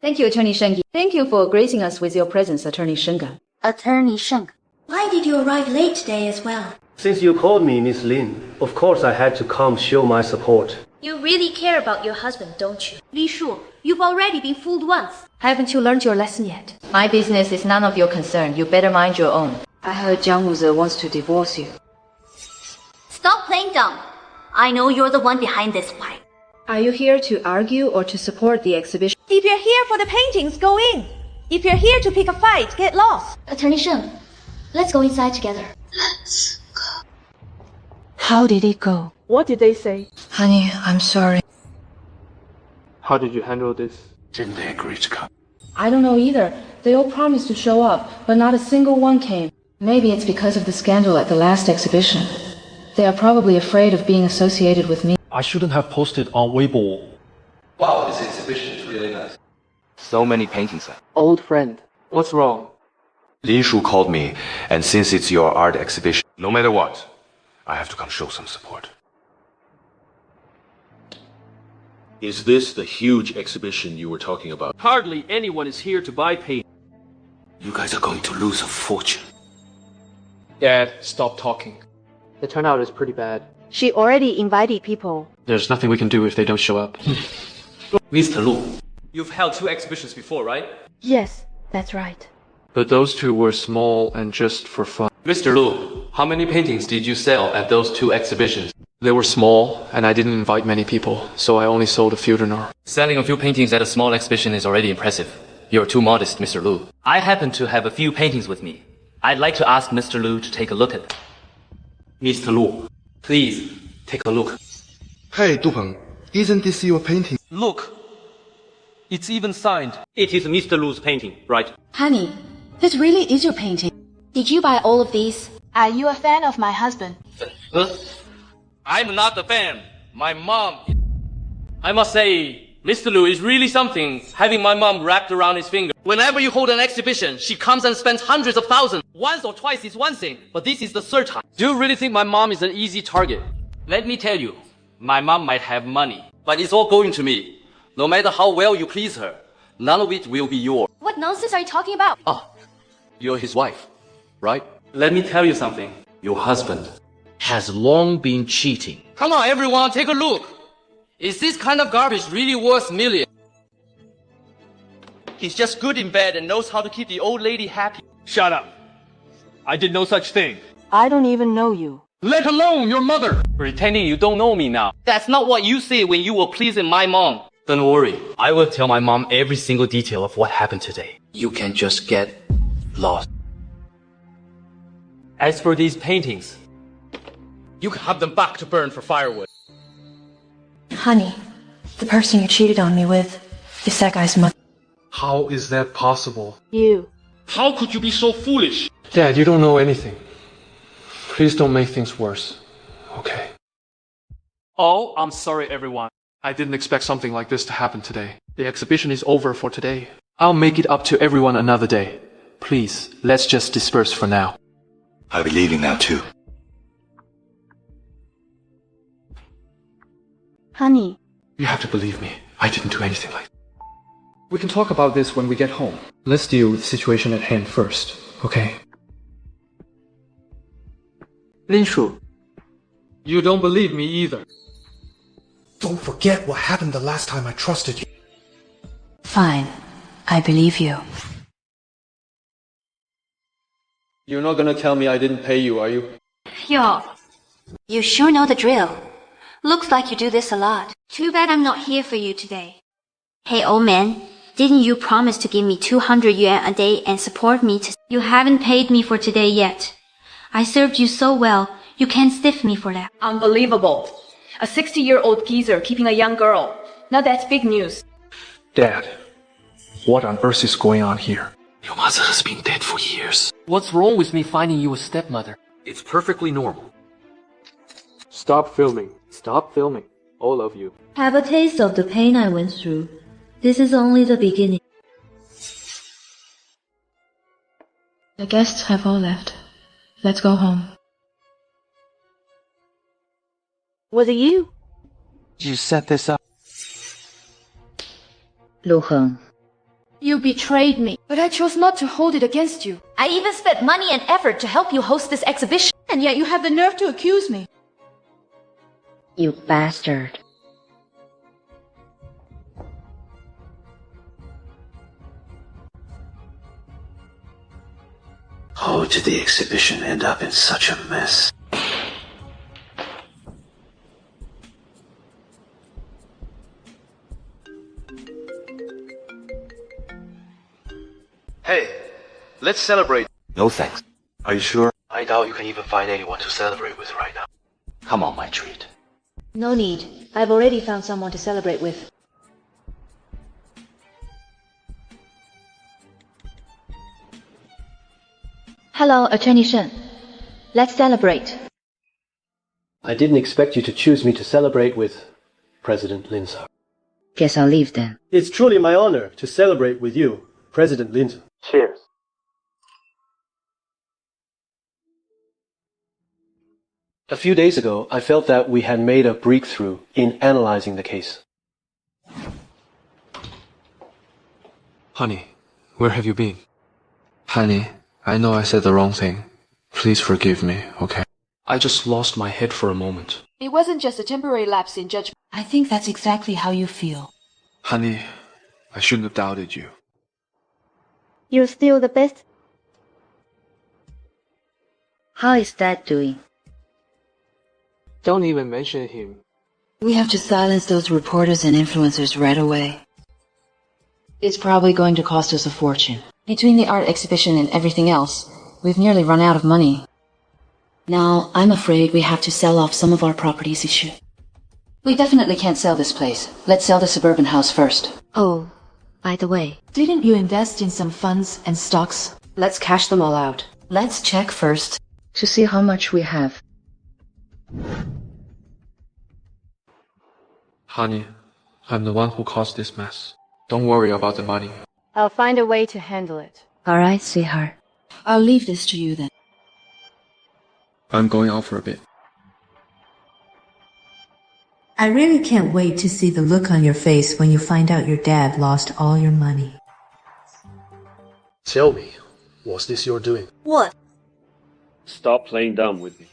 Thank you, Attorney Shen. Thank you for gracing us with your presence, Attorney Shen. Attorney Shen. Why did you arrive late today as well? Since you called me Miss Lin, of course I had to come show my support. You really care about your husband, don't you? Lin Shu, you've already been fooled once. Haven't you learned your lesson yet? My business is none of your concern. You better mind your own. I heard Jiang Wuze wants to divorce you. Stop playing dumb. I know you're the one behind this fight. Are you here to argue or to support the exhibition? If you're here for the paintings, go in. If you're here to pick a fight, get lost. Attorney Shen, let's go inside together. Let's go. How did it go? What did they say? Honey, I'm sorry. How did you handle this? Didn't they agree to come? I don't know either. They all promised to show up, but not a single one came. Maybe it's because of the scandal at the last exhibition. They are probably afraid of being associated with me. I shouldn't have posted on Weibo. Wow, this exhibition is really nice. So many paintings. Old friend. What's wrong? Lin Shu called me, and since it's your art exhibition, no matter what, I have to come show some support. Is this the huge exhibition you were talking about? Hardly anyone is here to buy paint. You guys are going to lose a fortune. Dad, stop talking. The turnout is pretty bad. She already invited people. There's nothing we can do if they don't show up. Mr. Lu, You've held 2 exhibitions before, right? Yes, that's right. But those 2 were small and just for fun. Mr. Lu, how many paintings did you sell at those 2 exhibitions? They were small, and I didn't invite many people, so I only sold a few dinar. Selling a few paintings at a small exhibition is already impressive. You're too modest, Mr. Lu. I happen to have a few paintings with me. I'd like to ask Mr. Lu to take a look at them. Mr. Lu, please take a look. Hey, Dupeng, isn't this your painting? Look. It's even signed. It is Mr. Lu's painting, right? Honey, this really is your painting. Did you buy all of these? Are you a fan of my husband? I'm not a fan. My mom. I must say, Mr. Lu is really something, having my mom wrapped around his finger. Whenever you hold an exhibition, she comes and spends hundreds of thousands. Once or twice is one thing, but this is the 3rd time. Do you really think my mom is an easy target? Let me tell you, my mom might have money, but it's all going to me. No matter how well you please her, none of it will be yours. What nonsense are you talking about? You're his wife, right? Let me tell you something. Your husband has long been cheating. Come on, everyone, take a look. Is this kind of garbage really worth millions? He's just good in bed and knows how to keep the old lady happy. Shut up. I did no such thing. I don't even know you. Let alone your mother. Pretending you don't know me now. That's not what you say when you were pleasing my mom. Don't worry, I will tell my mom every single detail of what happened today. You can just get lost. As for these paintings, you can have them back to burn for firewood. Honey, the person you cheated on me with is that guy's mother. How is that possible? You. How could you be so foolish? Dad, you don't know anything. Please don't make things worse. Okay. Oh, I'm sorry, everyone. I didn't expect something like this to happen today. The exhibition is over for today. I'll make it up to everyone another day. Please, let's just disperse for now. I'll be leaving now too. Honey. You have to believe me. I didn't do anything like that. We can talk about this when we get home. Let's deal with the situation at hand first, okay? Lin Shu. You don't believe me either. Don't forget what happened the last time I trusted you. Fine. I believe you. You're not gonna tell me I didn't pay you, are you? Yo. You sure know the drill. Looks like you do this a lot. Too bad I'm not here for you today. Hey, old man. Didn't you promise to give me 200 yuan a day and support me to... You haven't paid me for today yet. I served you so well, you can't stiff me for that. Unbelievable. A 60-year-old geezer keeping a young girl. Now that's big news. Dad, what on earth is going on here? Your mother has been dead for years. What's wrong with me finding you a stepmother? It's perfectly normal. Stop filming. Stop filming. All of you. Have a taste of the pain I went through. This is only the beginning. The guests have all left. Let's go home. Was it you? You set this up. Lu Heng. You betrayed me, but I chose not to hold it against you. I even spent money and effort to help you host this exhibition. And yet you have the nerve to accuse me. You bastard. How did the exhibition end up in such a mess? Hey, let's celebrate. No thanks. Are you sure? I doubt you can even find anyone to celebrate with right now. Come on, my treat. No need. I've already found someone to celebrate with. Hello, Attorney Shen. Let's celebrate. I didn't expect you to choose me to celebrate with President Lin Shu. Guess I'll leave then. It's truly my honor to celebrate with you, President Lin Shu. Cheers. A few days ago, I felt that we had made a breakthrough in analyzing the case. Honey, where have you been? Honey, I know I said the wrong thing. Please forgive me, okay? I just lost my head for a moment. It wasn't just a temporary lapse in judgment. I think that's exactly how you feel. Honey, I shouldn't have doubted you. You're still the best. How is Dad doing? Don't even mention him. We have to silence those reporters and influencers right away. It's probably going to cost us a fortune. Between the art exhibition and everything else, we've nearly run out of money. Now, I'm afraid we have to sell off some of our properties issue. We definitely can't sell this place. Let's sell the suburban house first. Oh, by the way, Didn't you invest in some funds and stocks? Let's cash them all out. Let's check first to see how much we have. Honey, I'm the one who caused this mess. Don't worry about the money. I'll find a way to handle it. All right, sweetheart. I'll leave this to you then. I'm going out for a bit. I really can't wait to see the look on your face when you find out your dad lost all your money. Tell me, was this your doing? what? Stop playing dumb with me.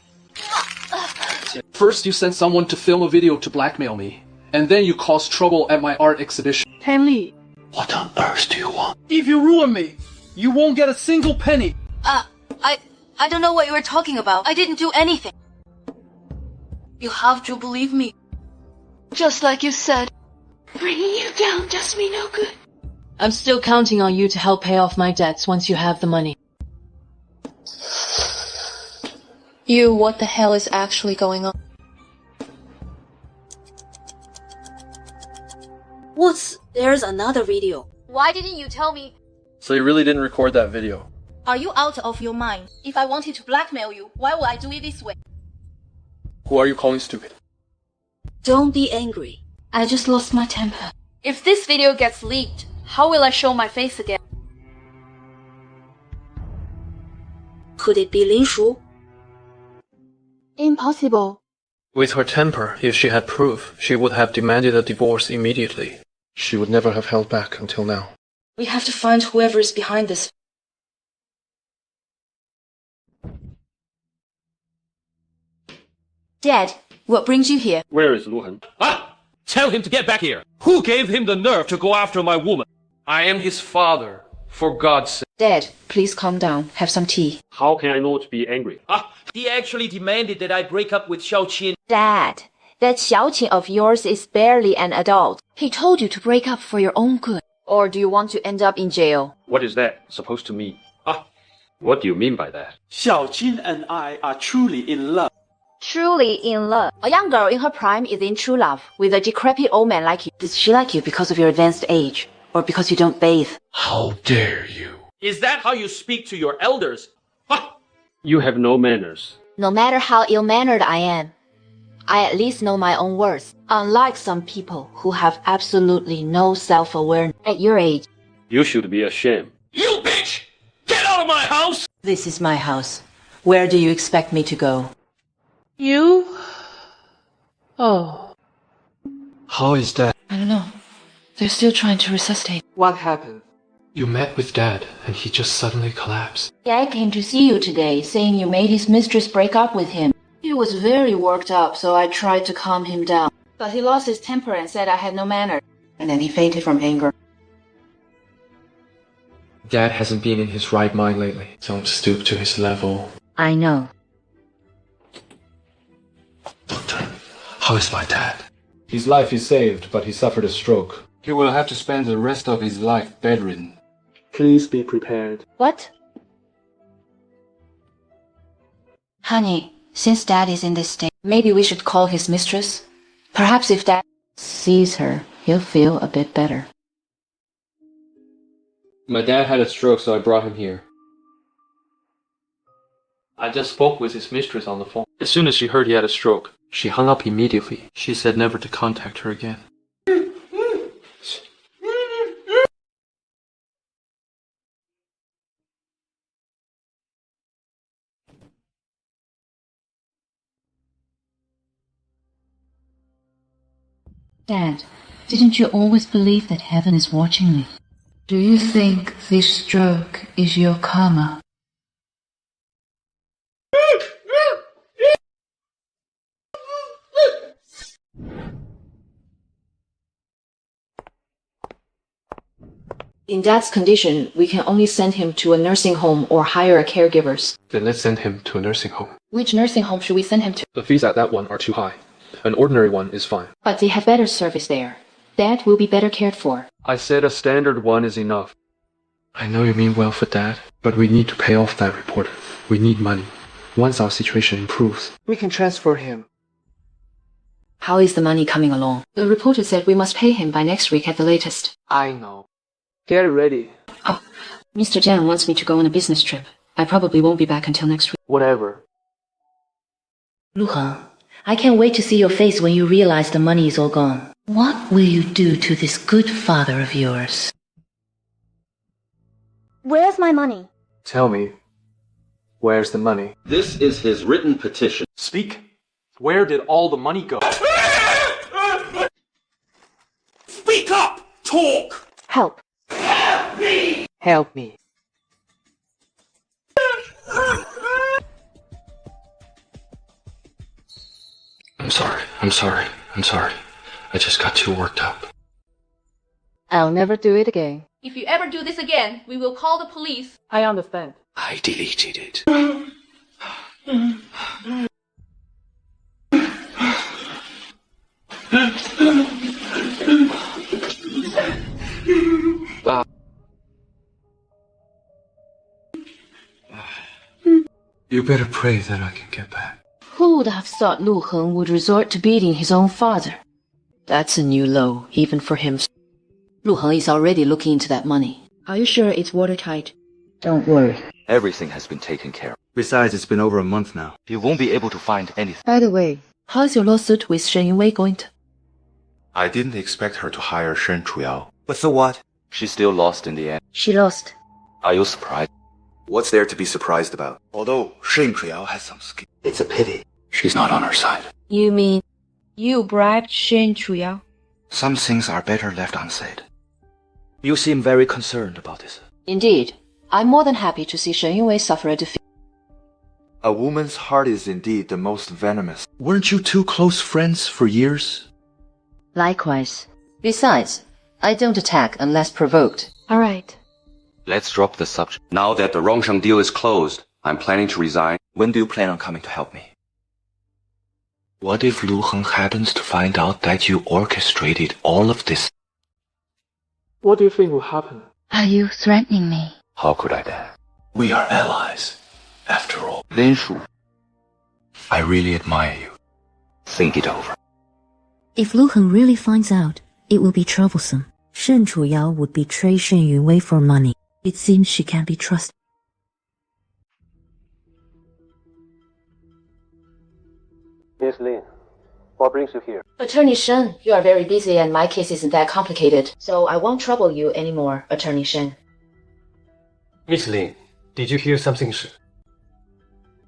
First you sent someone to film a video to blackmail me, and then you caused trouble at my art exhibition. Henley. What on earth do you want? If you ruin me, you won't get a single penny. I don't know what you were talking about. I didn't do anything. You have to believe me. Just like you said. Bringing you down does me no good. I'm still counting on you to help pay off my debts once you have the money. What the hell is actually going on? There's another video. Why didn't you tell me? So you really didn't record that video? Are you out of your mind? If I wanted to blackmail you, why would I do it this way? Who are you calling stupid? Don't be angry. I just lost my temper. If this video gets leaked, how will I show my face again? Could it be Lin Shu? Impossible. With her temper, if she had proof, she would have demanded a divorce immediately. She would never have held back until now. We have to find whoever is behind this. Dad, what brings you here? Where is Lu Heng? Ah! Tell him to get back here! Who gave him the nerve to go after my woman? I am his father, for God's sake. Dad, please calm down. Have some tea. How can I not be angry? Ah! He actually demanded that I break up with Xiao Qin. Dad, that Xiaoqing of yours is barely an adult. He told you to break up for your own good. Or do you want to end up in jail? What is that supposed to mean? What do you mean by that? Xiao Jin and I are truly in love. Truly in love. A young girl in her prime is in true love with a decrepit old man like you. Does she like you because of your advanced age? Or because you don't bathe? How dare you? Is that how you speak to your elders? You have no manners. No matter how ill-mannered I am, I at least know my own worth. Unlike some people who have absolutely no self-awareness at your age. You should be ashamed. You bitch! Get out of my house! This is my house. Where do you expect me to go? You? Oh. How is Dad? I don't know. They're still trying to resuscitate. What happened? You met with Dad, and he just suddenly collapsed. Dad came to see you today, saying you made his mistress break up with him. He was very worked up, so I tried to calm him down. But he lost his temper and said I had no manners. And then he fainted from anger. Dad hasn't been in his right mind lately. Don't stoop to his level. I know. Doctor, how is my dad? His life is saved, but he suffered a stroke. He will have to spend the rest of his life bedridden. Please be prepared. What? Honey, since Dad is in this state, maybe we should call his mistress. Perhaps if Dad sees her, he'll feel a bit better. My dad had a stroke, so I brought him here. I just spoke with his mistress on the phone. As soon as she heard he had a stroke, she hung up immediately. She said never to contact her again. Dad, didn't you always believe that heaven is watching me? Do you think this stroke is your karma? In Dad's condition, we can only send him to a nursing home or hire a caregivers. Then let's send him to a nursing home. Which nursing home should we send him to? The fees at that one are too high. An ordinary one is fine. But they have better service there. Dad will be better cared for. I said a standard one is enough. I know you mean well for Dad, but we need to pay off that reporter. We need money. Once our situation improves, We can transfer him. How is the money coming along? The reporter said we must pay him by next week at the latest. I know. Get ready. Oh, Mr. Jiang wants me to go on a business trip. I probably won't be back until next week. Whatever. Lu Heng, I can't wait to see your face when you realize the money is all gone. What will you do to this good father of yours? Where's my money? tell me, where's the money? This is his written petition. Speak. Where did all the money go? Speak up! Talk! Help. Help me! Help me. I'm sorry. I just got too worked up. I'll never do it again. If you ever do this again, we will call the police. I understand. I deleted it. You better pray that I can get back. Who would have thought Lu Heng would resort to beating his own father? That's a new low, even for him. Lu Heng is already looking into that money. Are you sure it's watertight? Don't worry. Everything has been taken care of. Besides, it's been over a month now. You won't be able to find anything. By the way, how's your lawsuit with Shen Yunwei going to? I didn't expect her to hire Shen Chuyao. But so what? She still lost in the end. She lost. Are you surprised? What's there to be surprised about? Although Shen Chuyao has some skill. It's a pity. She's not on our side. You mean you bribed Shen Chuyao? Some things are better left unsaid. You seem very concerned about this. Indeed. I'm more than happy to see Shen Yunwei suffer a defeat. A woman's heart is indeed the most venomous. Weren't you two close friends for years? Likewise. Besides, I don't attack unless provoked. All right. Let's drop the subject. Now that the Rongsheng deal is closed, I'm planning to resign. When do you plan on coming to help me? What if Lu Heng happens to find out that you orchestrated all of this? What do you think will happen? Are you threatening me? How could I dare? We are allies, after all. Lin Shu, I really admire you. think it over. If Lu Heng really finds out, it will be troublesome. Shen Chuyao would betray Shen Yunwei for money. It seems she can't be trusted. Miss Lin, what brings you here? Attorney Shen, you are very busy and my case isn't that complicated, so I won't trouble you anymore, Attorney Shen. Miss Lin, did you hear something?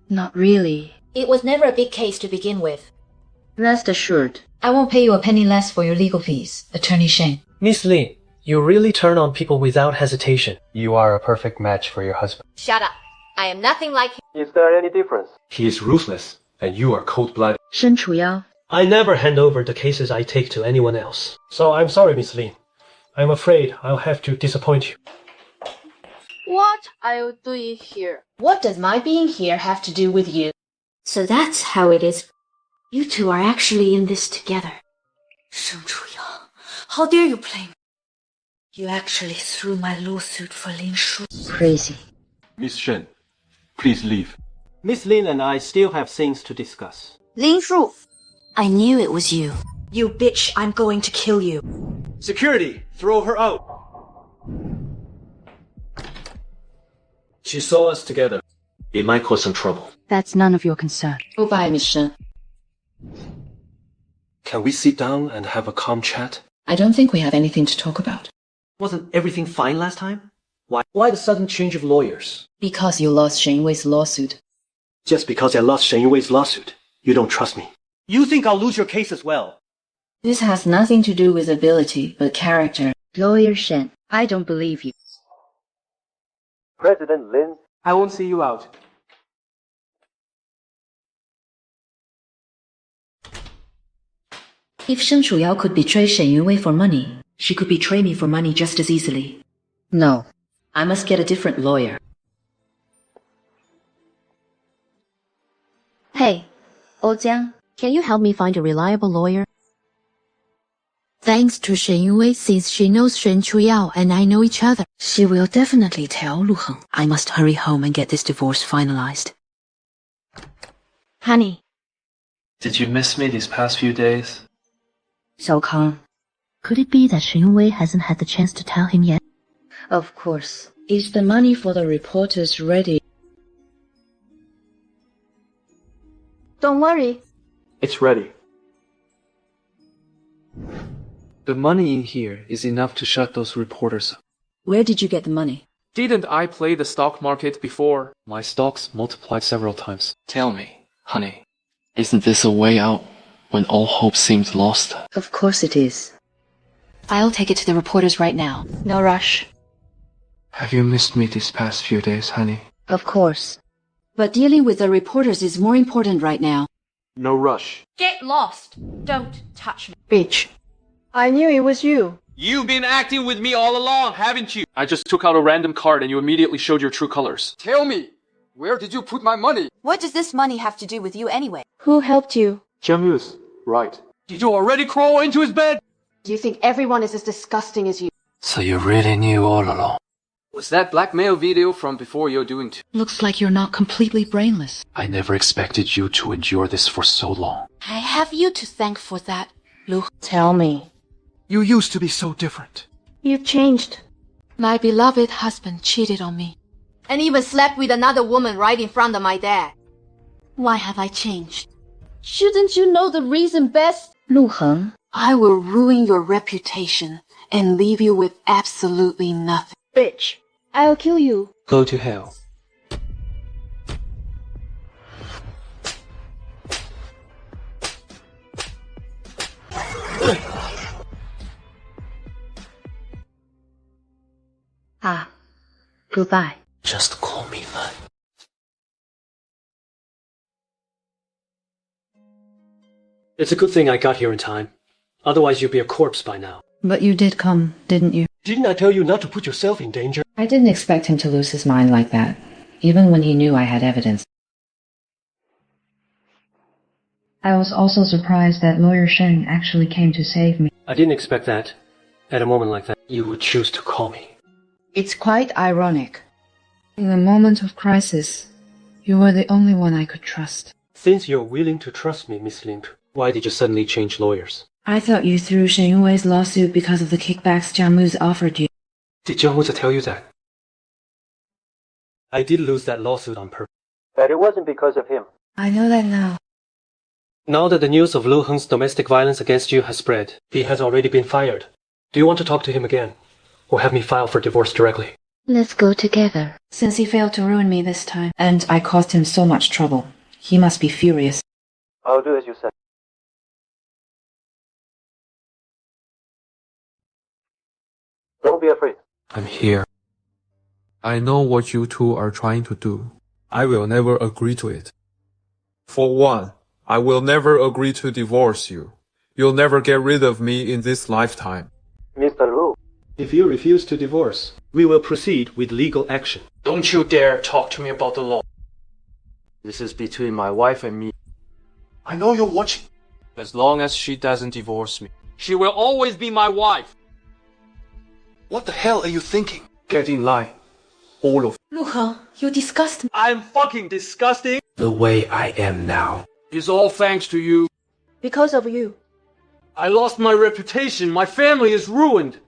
Not really. It was never a big case to begin with. Rest assured, I won't pay you a penny less for your legal fees, Attorney Shen. Miss Lin, you really turn on people without hesitation. You are a perfect match for your husband. Shut up. I am nothing like him. Is there any difference? He is ruthless, and you are cold-blooded. Shen Chuyao. I never hand over the cases I take to anyone else. So I'm sorry, Miss Lin. I'm afraid I'll have to disappoint you. What are you doing here? What does my being here have to do with you? So that's how it is. You two are actually in this together. Shen Chuyao, how dare you play me? You actually threw my lawsuit for Lin Shu. Crazy. Miss Shen, please leave. Miss Lin and I still have things to discuss. Lin Shu, I knew it was you. You bitch, I'm going to kill you. Security, throw her out. She saw us together. It might cause some trouble. That's none of your concern. Goodbye, Miss Shen. Can we sit down and have a calm chat? I don't think we have anything to talk about. Wasn't everything fine last time? Why the sudden change of lawyers? Because you lost Shen Yunwei's lawsuit. Just because I lost Shen Yunwei's lawsuit, you don't trust me. You think I'll lose your case as well? This has nothing to do with ability, but character. Lawyer Shen, I don't believe you. President Lin. I won't see you out. If Shen Yunwei could betray Shen Yunwei for money, she could betray me for money just as easily. No, I must get a different lawyer. Hey, Jiang, can you help me find a reliable lawyer? Thanks to Shen Yunwei, since she knows Shen Yao and I know each other, she will definitely tell Lu Heng. I must hurry home and get this divorce finalized. Honey. Did you miss me these past few days? Xiao Kang. Could it be that Shen Yunwei hasn't had the chance to tell him yet? Of course. Is the money for the reporters ready? Don't worry. It's ready. The money in here is enough to shut those reporters up. Where did you get the money? Didn't I play the stock market before? My stocks multiplied several times. Tell me, honey, isn't this a way out when all hope seems lost? Of course it is. I'll take it to the reporters right now. No rush. Have you missed me these past few days, honey? Of course. But dealing with the reporters is more important right now. No rush. Get lost. Don't touch me. Bitch. I knew it was you. You've been acting with me all along, haven't you? I just took out a random card and you immediately showed your true colors. Tell me, where did you put my money? What does this money have to do with you anyway? Who helped you? Jiang right. Did you already crawl into his bed? Do you think everyone is as disgusting as you? So you really knew all along? Was that blackmail video from before you're doing too? Looks like you're not completely brainless. I never expected you to endure this for so long. I have you to thank for that, Lu. Tell me. You used to be so different. You've changed. My beloved husband cheated on me. And even slept with another woman right in front of my dad. Why have I changed? Shouldn't you know the reason best? Lu Heng. I will ruin your reputation and leave you with absolutely nothing. Bitch. I'll kill you. Go to hell. Goodbye. Just call me that. It's a good thing I got here in time. Otherwise you'd be a corpse by now. But you did come, didn't you? Didn't I tell you not to put yourself in danger? I didn't expect him to lose his mind like that, even when he knew I had evidence. I was also surprised that Lawyer Shen actually came to save me. I didn't expect that. At a moment like that, you would choose to call me. It's quite ironic. In a moment of crisis, you were the only one I could trust. Since you're willing to trust me, Miss Lin, why did you suddenly change lawyers? I thought you threw Shen Yunwei's lawsuit because of the kickbacks Jiang offered you. Did Jiang tell you that? I did lose that lawsuit on purpose. But it wasn't because of him. I know that now. Now that the news of Lu Heng's domestic violence against you has spread, he has already been fired. Do you want to talk to him again? Or have me file for divorce directly? Let's go together. Since he failed to ruin me this time, and I caused him so much trouble, he must be furious. I'll do as you said. Don't be afraid. I'm here. I know what you two are trying to do. I will never agree to it. For one, I will never agree to divorce you. You'll never get rid of me in this lifetime. Mr. Lu, if you refuse to divorce, we will proceed with legal action. Don't you dare talk to me about the law. This is between my wife and me. I know you're watching. As long as she doesn't divorce me. She will always be my wife. What the hell are you thinking? Get in line. All of Lu Heng, you disgust me. I'm fucking disgusting. The way I am now. It's all thanks to you. Because of you. I lost my reputation. My family is ruined.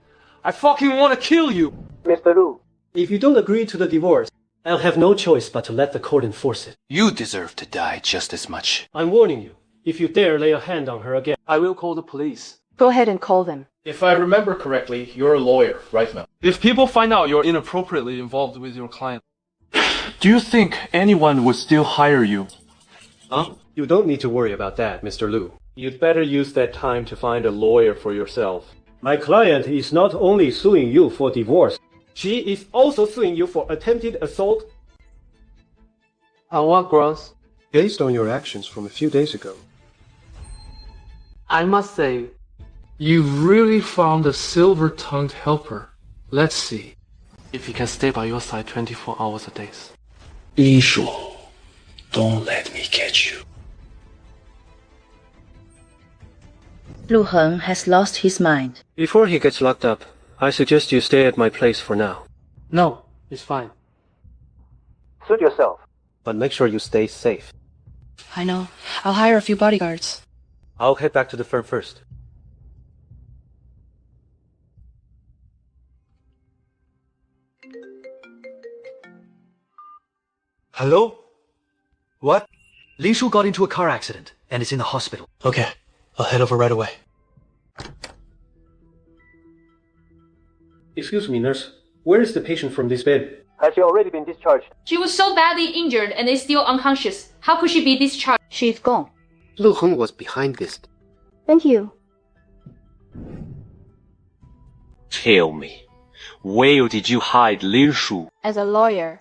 I fucking want to kill you. Mr. Lu, if you don't agree to the divorce, I'll have no choice but to let the court enforce it. You deserve to die just as much. I'm warning you. If you dare lay a hand on her again, I will call the police. Go ahead and call them. If I remember correctly, you're a lawyer, right, Mel? If people find out you're inappropriately involved with your client, Do you think anyone would still hire you? Huh? You don't need to worry about that, Mr. Lu. You'd better use that time to find a lawyer for yourself. My client is not only suing you for divorce, she is also suing you for attempted assault. On what grounds? Based on your actions from a few days ago. I must say, you've really found a silver-tongued helper. Let's see if he can stay by your side 24 hours a day. Lin Shu, don't let me catch you. Lu Heng has lost his mind. Before he gets locked up, I suggest you stay at my place for now. No, it's fine. Suit yourself, but make sure you stay safe. I know. I'll hire a few bodyguards. I'll head back to the firm first. Hello? What? Lin Shu got into a car accident and is in the hospital. Okay, I'll head over right away. Excuse me, nurse. Where is the patient from this bed? Has she already been discharged? She was so badly injured and is still unconscious. How could she be discharged? She's gone. Lu Heng was behind this. Thank you. Tell me, where did you hide Lin Shu? As a lawyer.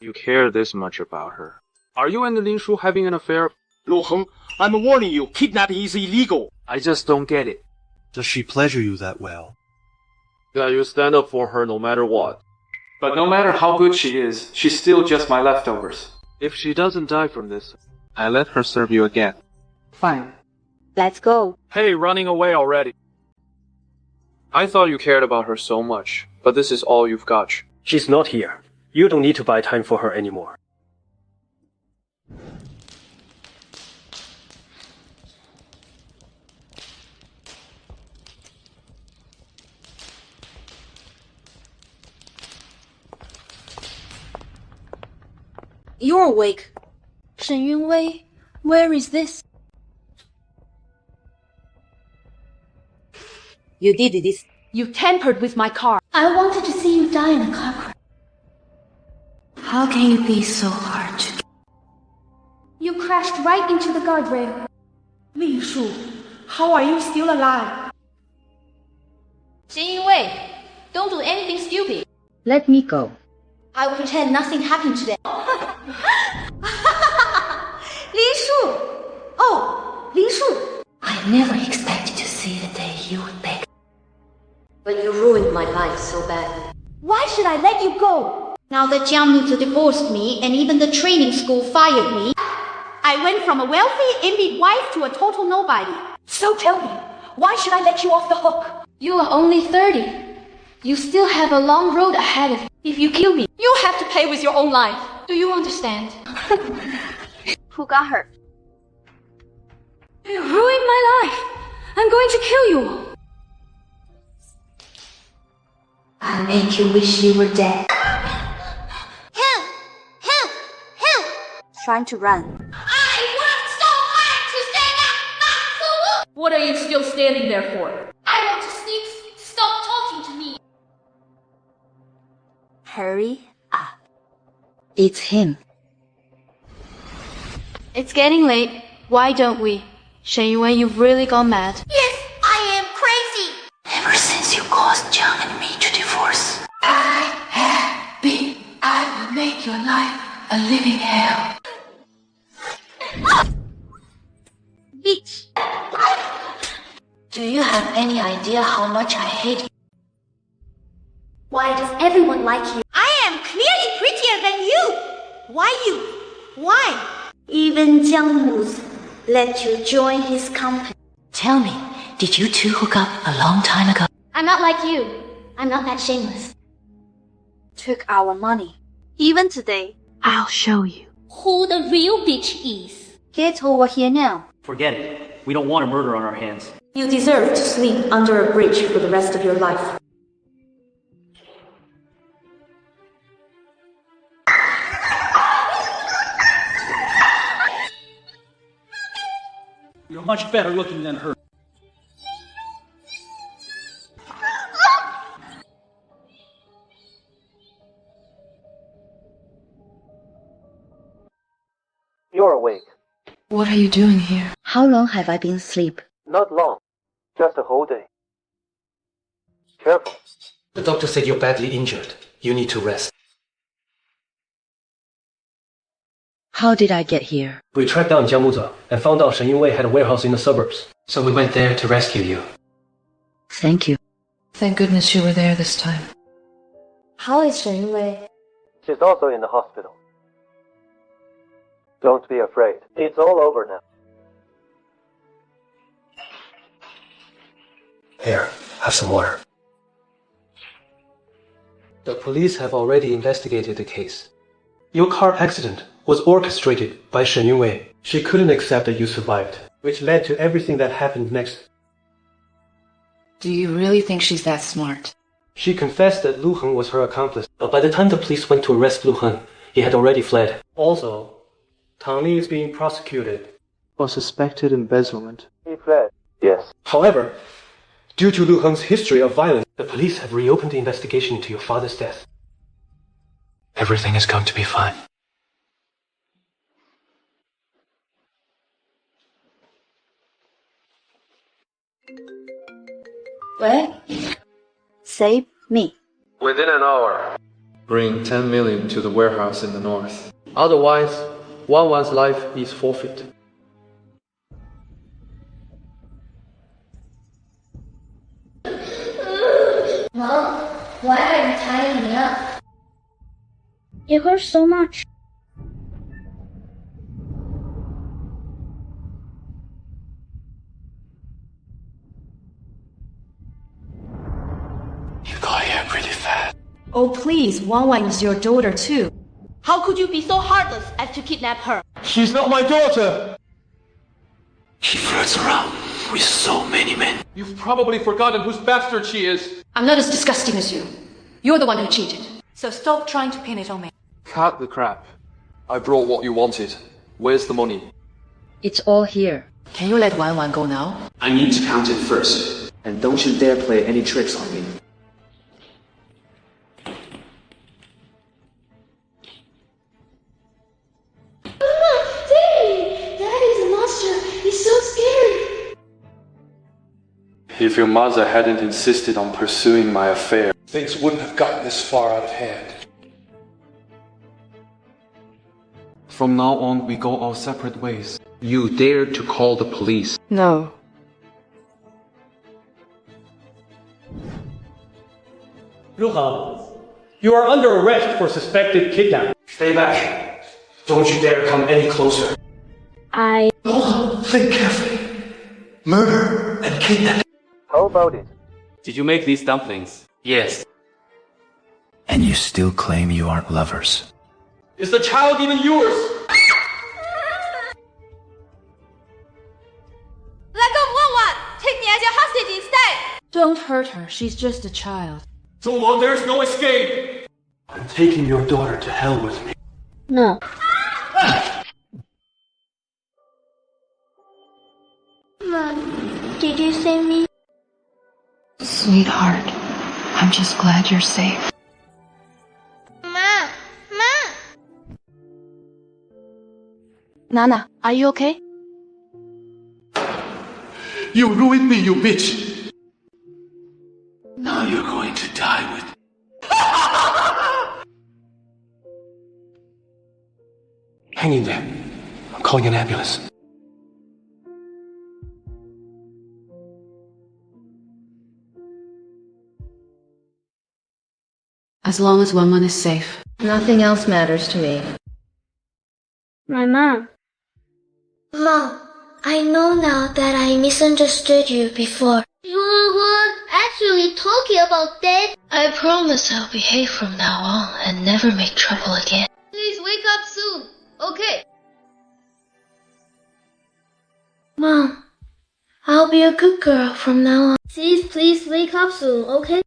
You care this much about her. Are you and Lin Shu having an affair? Lu Heng, I'm warning you, kidnapping is illegal. I just don't get it. Does she pleasure you that well? That you stand up for her no matter what. But no matter how good she is, she's still just my leftovers. If she doesn't die from this, I let her serve you again. Fine. Let's go. Hey, running away already. I thought you cared about her so much, but this is all you've got. She's not here. You don't need to buy time for her anymore. You're awake. Shen Yunwei, where is this? You did this. You tampered with my car. I wanted to see you die in a car crash. How can you be so hard to... You crashed right into the guardrail. Lin Shu, how are you still alive? Shen Yunwei, don't do anything stupid. Let me go. I will pretend nothing happened today. Lin Shu! Oh, Lin Shu! I never expected to see the day you would beg. But you ruined my life so badly. Why should I let you go? Now that Jiang divorced me and even the training school fired me, I went from a wealthy, envied wife to a total nobody. So tell me, why should I let you off the hook? You are only 30. You still have a long road ahead of you. If you kill me, you have to pay with your own life. Do you understand? Who got hurt? You ruined my life. I'm going to kill you. I'll make you wish you were dead. Help! Help! Help! Trying to run. I worked so hard to stand up, not to lose. What are you still standing there for? I want to sleep. Stop talking to me. Hurry up. It's him. It's getting late. Why don't we? Shen Yunwei, you've really gone mad. Yes, I am crazy. Ever since you caused Jiang and me to divorce, I will make your life a living hell. Bitch. Do you have any idea how much I hate you? Why does everyone like you? I am clearly prettier than you. Why you? Why? Even Jiang Wu's let you join his company. Tell me, did you two hook up a long time ago? I'm not like you. I'm not that shameless. Took our money. Even today. I'll show you. Who the real bitch is. Get over here now. Forget it. We don't want a murder on our hands. You deserve to sleep under a bridge for the rest of your life. You're much better looking than her. You're awake. What are you doing here? How long have I been asleep? Not long. Just a whole day. Careful. The doctor said you're badly injured. You need to rest. How did I get here? We tracked down Jiang Muze and found out Shen Yunwei had a warehouse in the suburbs. So we went there to rescue you. Thank you. Thank goodness you were there this time. How is Shen Yunwei? She's also in the hospital. Don't be afraid. It's all over now. Here, have some water. The police have already investigated the case. Your car accident was orchestrated by Shen Yunwei. She couldn't accept that you survived, which led to everything that happened next. Do you really think she's that smart? She confessed that Lu Heng was her accomplice, but by the time the police went to arrest Lu Heng, he had already fled. Also, Tang Li is being prosecuted For suspected embezzlement. He fled. Yes. However, due to Lu Heng's history of violence, the police have reopened the investigation into your father's death. Everything is going to be fine. What? Save me. Within an hour. Bring 10 million to the warehouse in the north. Otherwise, Wan's life is forfeit. Mom, why are you tying me up? It hurts so much. You got here pretty fast. Oh please, Wan is your daughter too. How could you be so heartless as to kidnap her? She's not my daughter! She flirts around with so many men. You've probably forgotten whose bastard she is. I'm not as disgusting as you. You're the one who cheated. So stop trying to pin it on me. Cut the crap. I brought what you wanted. Where's the money? It's all here. Can you let Wan go now? I need to count it first. And don't you dare play any tricks on me. If your mother hadn't insisted on pursuing my affair, Things wouldn't have gotten this far out of hand. From now on, we go our separate ways. you dared to call the police. No. Lu Heng, you are under arrest for suspected kidnapping. Stay back. Don't you dare come any closer. Think carefully. Murder and kidnapping. How about it? Did you make these dumplings? Yes. And you still claim you aren't lovers. Is the child even yours? Let go of Wan! Take me as your hostage instead! Don't hurt her, she's just a child. So long, there's no escape! I'm taking your daughter to hell with me. No. Mom, did you save me? Sweetheart, I'm just glad you're safe. Ma! Ma! Nana, are you okay? You ruined me, you bitch! Now you're going to die with... Hang in there. I'm calling an ambulance. As long as Wan is safe. Nothing else matters to me. My mom. Mom, I know now that I misunderstood you before. You were actually talking about that? I promise I'll behave from now on and never make trouble again. Please wake up soon, okay? Mom, I'll be a good girl from now on. Please wake up soon, okay?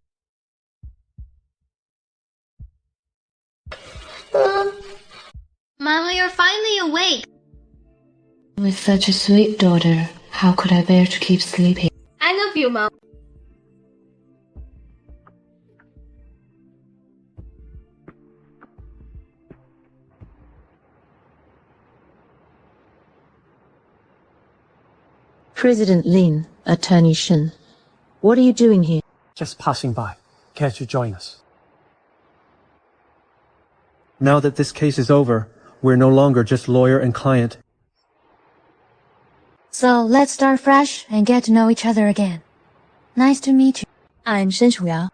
Mama, you're finally awake. With such a sweet daughter, how could I bear to keep sleeping? I love you, Mom. President Lin, Attorney Shen. What are you doing here? Just passing by. Can't you join us? Now that this case is over, we're no longer just lawyer and client. So let's start fresh and get to know each other again. Nice to meet you. I'm Shen Yunwei.